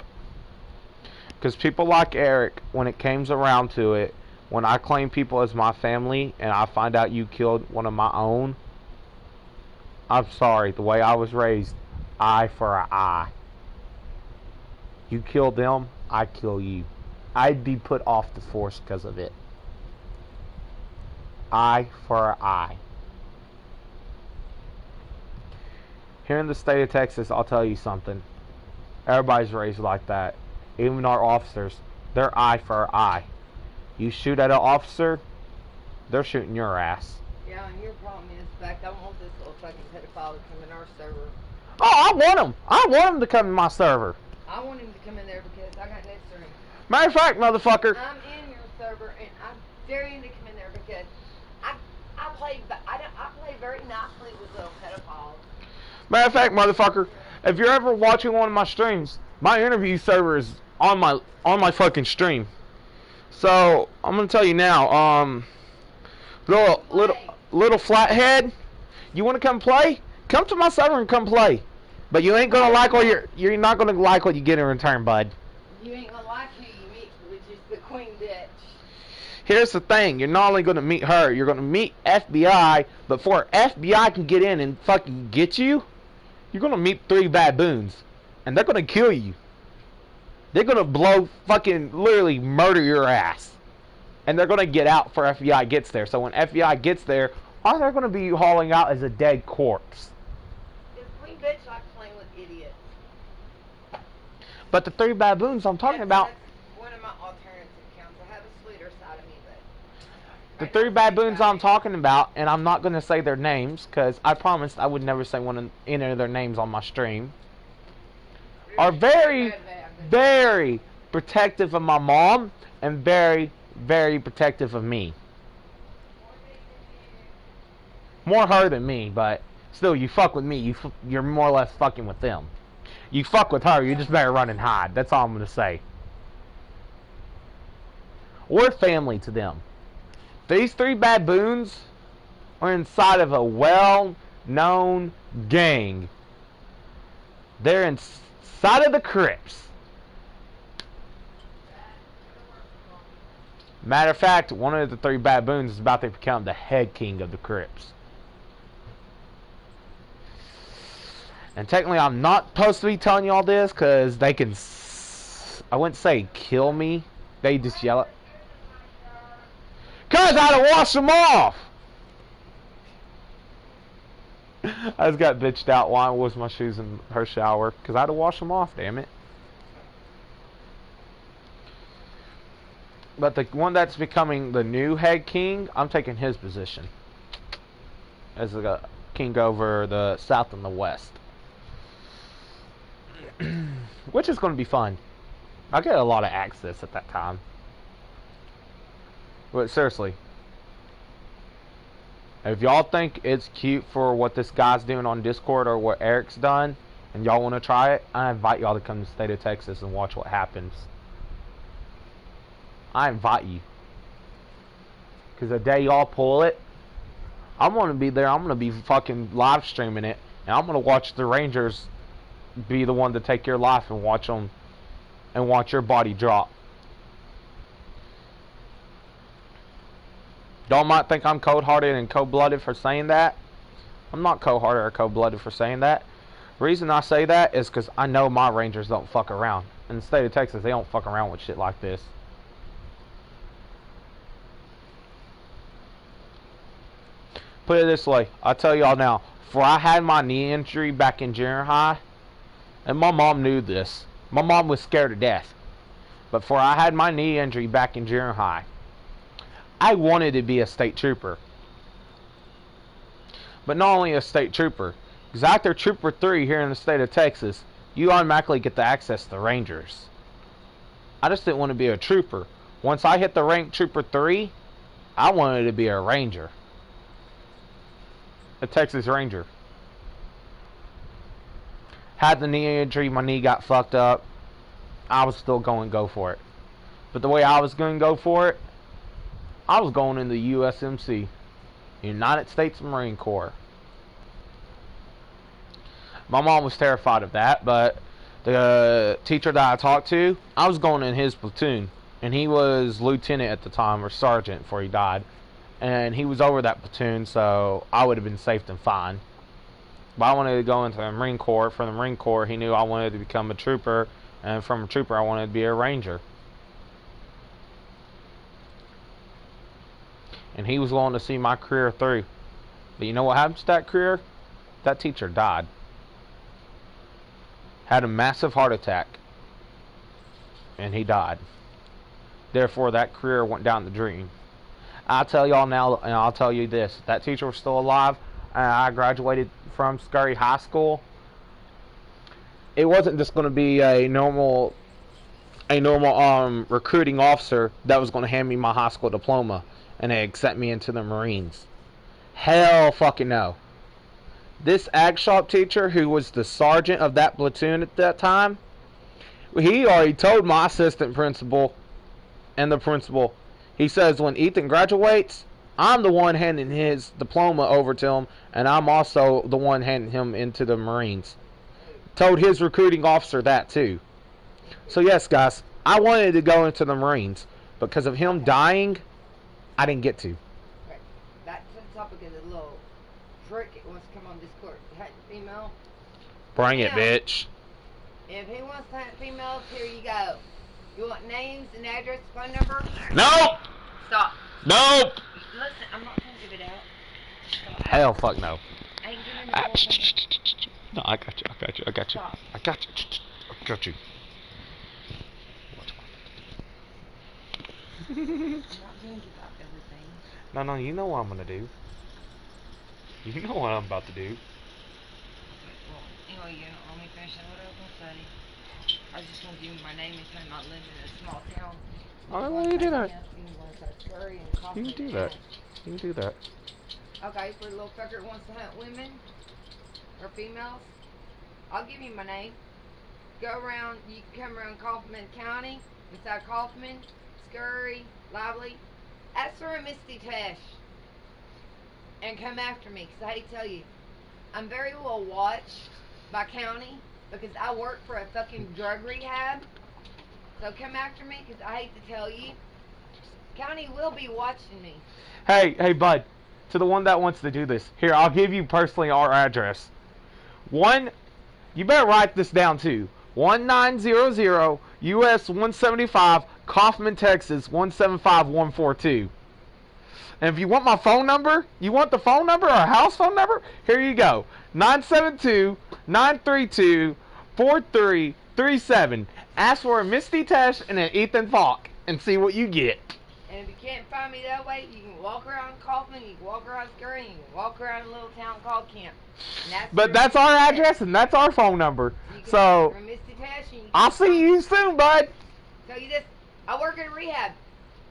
Because people like Eric, when it comes around to it, when I claim people as my family and I find out you killed one of my own, I'm sorry, the way I was raised, eye for an eye. You kill them, I kill you. I'd be put off the force because of it. Eye for an eye. Here in the state of Texas, I'll tell you something. Everybody's raised like that. Even our officers, they're eye for eye. You shoot at an officer, they're shooting your ass. Yeah, and your problem is, in fact, I don't want this little fucking pedophile to come in our server. Oh, I want him. I want him to come in my server. I want him to come in there because I got next to him. Matter of fact, motherfucker. I'm in your server, and I dare him to come in there because I play very nicely with little pedophiles. Matter of fact, motherfucker, if you're ever watching one of my streams, my interview server is on my fucking stream. So I'm gonna tell you now, little flathead, you wanna come play? Come to my server and come play. But you ain't gonna like what you're not gonna like what you get in return, bud. You ain't gonna like who you meet, which is the Queen Bitch. Here's the thing, you're not only gonna meet her, you're gonna meet FBI, but before FBI can get in and fucking get you, you're gonna meet 3 baboons. And they're gonna kill you. They're gonna literally murder your ass. And they're gonna get out before FBI gets there. So when FBI gets there, all they're gonna be hauling out is a dead corpse. The Queen Bitch likes playing with idiots. But the 3 baboons I'm talking about... That's one of my alternative accounts. I have a sweeter side of me, but... The 3 baboons I'm talking about, and I'm not going to say their names, because I promised I would never say any of their names on my stream, are very, very protective of my mom, and very, very protective of me. More her than me, but still, you fuck with me, you're more or less fucking with them. You fuck with her, you just better run and hide. That's all I'm gonna say. We're family to them. These 3 baboons are inside of a well-known gang. They're inside of the Crips. Matter of fact, one of the 3 baboons is about to become the head king of the Crips. And technically, I'm not supposed to be telling you all this because they can, I wouldn't say kill me. They just yell it. Because I had to wash them off! I just got bitched out while I washed my shoes in her shower because I had to wash them off, damn it. But the one that's becoming the new head king, I'm taking his position as the king over the south and the west. Which is going to be fun. I'll get a lot of access at that time. But seriously, if y'all think it's cute for what this guy's doing on Discord or what Eric's done, and y'all want to try it, I invite y'all to come to the state of Texas and watch what happens. I invite you. Because the day y'all pull it, I'm going to be there. I'm going to be fucking live streaming it. And I'm going to watch the Rangers be the one to take your life and watch them and watch your body drop. Y'all might think I'm cold-hearted and cold-blooded for saying that. I'm not cold-hearted or cold-blooded for saying that. The reason I say that is because I know my Rangers don't fuck around. In the state of Texas, they don't fuck around with shit like this. Put it this way, I'll tell y'all now, before I had my knee injury back in junior high, and my mom knew this. My mom was scared to death. But before I had my knee injury back in junior high, I wanted to be a state trooper. But not only a state trooper, because after Trooper 3 here in the state of Texas, you automatically get the access to the Rangers. I just didn't want to be a trooper. Once I hit the rank Trooper 3, I wanted to be a Ranger. A Texas Ranger. Had the knee injury, my knee got fucked up. I was still going to go for it. But the way I was going to go for it, I was going in the USMC, United States Marine Corps. My mom was terrified of that, but the teacher that I talked to, I was going in his platoon. And he was lieutenant at the time, or sergeant before he died. And he was over that platoon, so I would have been safe and fine. But I wanted to go into the Marine Corps. From the Marine Corps, he knew I wanted to become a trooper. And from a trooper, I wanted to be a Ranger. And he was willing to see my career through. But you know what happened to that career? That teacher died. Had a massive heart attack. And he died. Therefore, that career went down the drain. I'll tell y'all now, and I'll tell you this. If that teacher was still alive, and I graduated from Scurry High School, it wasn't just going to be a normal recruiting officer that was going to hand me my high school diploma and they accept me into the Marines. Hell fucking no. This ag shop teacher, who was the sergeant of that platoon at that time, he already told my assistant principal and the principal, he says, when Ethan graduates, I'm the one handing his diploma over to him, and I'm also the one handing him into the Marines. Told his recruiting officer that too. So yes, guys, I wanted to go into the Marines. Because of him dying, I didn't get to. Okay. Back to the topic of the little prick that wants to come on Discord. Hat female. Bring it, bitch. If he wants to hat females, here you go. You want names and address, phone number? Nope! Stop. Nope! Listen, I'm not going to give it out. Stop. Hell fuck no. I ain't giving the whole No, I got you. I got you. I got you. Stop. I got you. I got you. I'm not going to give out everything. No, you know what I'm gonna do. You know what I'm about to do. Well, anyway, you don't let me finish what I was going to say. I was just going to give you my name and say I'm not living in a small town. Oh, well, you do that. You You can do that. You can do that. Okay, for the little fucker that wants to hunt women or females, I'll give you my name. Go around, you can come around Kaufman County, inside Kaufman, Scurry, Lively. Ask for a Misty Tesh and come after me, because I hate to tell you, I'm very well watched by county because I work for a fucking drug rehab. So come after me, because I hate to tell you, county will be watching me. Hey, bud. To the one that wants to do this. Here, I'll give you personally our address. You better write this down too. 1900 US 175 Kaufman, Texas 175142. And if you want my phone number, you want the phone number or a house phone number? Here you go. 972-932-4337. Ask for a Misty Tesh and an Ethan Falk and see what you get. And if you can't find me that way, you can walk around Kaufman, you can walk around Scurry, you can walk around a little town called Kemp. But that's our address and that's our phone number. So I'll see you soon, bud. So I work at a rehab.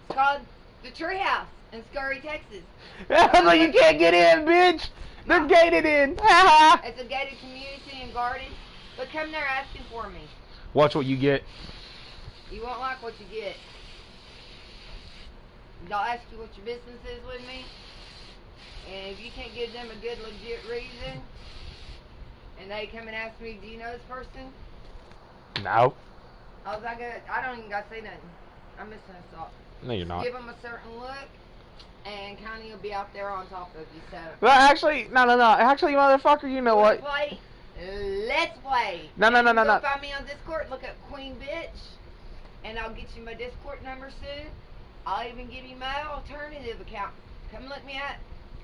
It's called the Tree House in Scurry, Texas. So you can't get in, bitch. They're gated in. It's a gated community and guarded. But come there asking for me. Watch what you get. You won't like what you get. They'll ask you what your business is with me, and if you can't give them a good, legit reason, and they come and ask me, do you know this person? No. I don't even got to say nothing. I'm missing a salt. No, you're not. Give them a certain look, and Connie will be out there on top of you. So. Well, actually, no. Actually, motherfucker, you know what? Play? Let's play. No. Find me on Discord. Look up Queen Bitch, and I'll get you my Discord number soon. I'll even give you my alternative account. Come look me at.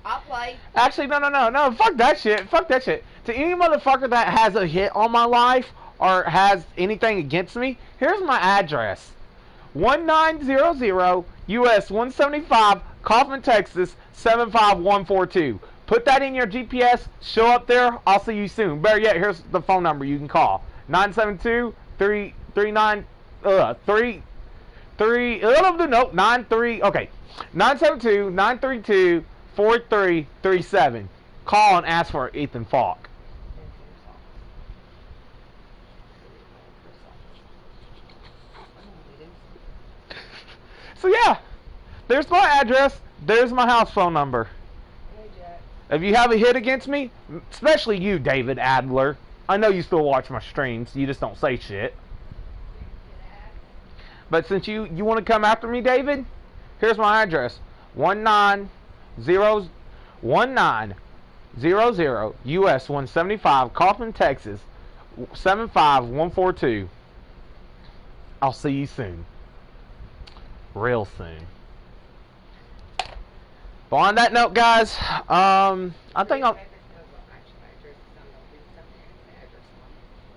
I'll play. Actually, no. Fuck that shit. To any motherfucker that has a hit on my life or has anything against me, here's my address. 1900 US 175 Kaufman, Texas 75142. Put that in your GPS. Show up there. I'll see you soon. Better yet, here's the phone number you can call. 972-339-3... 972-932-4337. Call and ask for Ethan Falk. So yeah, there's my address. There's my house phone number. If you have a hit against me, especially you, David Adler, I know you still watch my streams. You just don't say shit. But since you want to come after me, David, here's my address. 1900 US 175 Kaufman, Texas 75142. I'll see you soon. Real soon. But on that note, guys, I think I'm...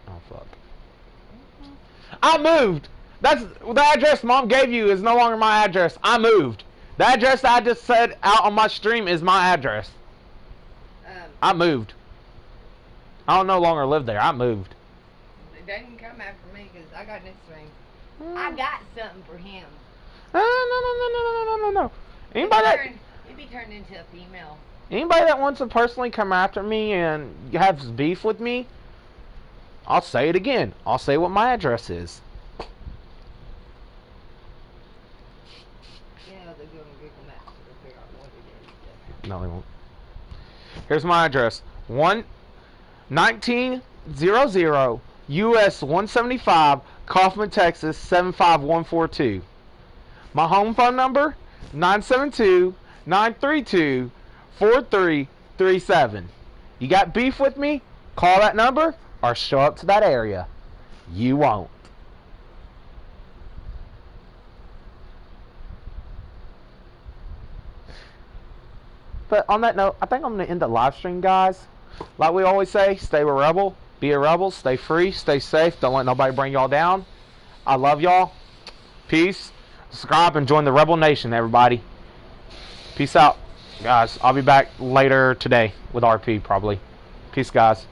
Oh, fuck. I moved! That's the address Mom gave you is no longer my address. I moved. The address I just said out on my stream is my address. I moved. I don't no longer live there. I moved. They can come after me because I got this thing. I got something for him. No. He'd be turned into a female. Anybody that wants to personally come after me and has beef with me, I'll say it again. I'll say what my address is. No, they won't. Here's my address. 1900 US 175 Kaufman, Texas 75142. My home phone number 972-932-4337. You got beef with me? Call that number or show up to that area. You won't. But on that note, I think I'm going to end the live stream, guys. Like we always say, stay a rebel, be a rebel, stay free, stay safe. Don't let nobody bring y'all down. I love y'all. Peace. Subscribe and join the Rebel Nation, everybody. Peace out, guys. I'll be back later today with RP, probably. Peace, guys.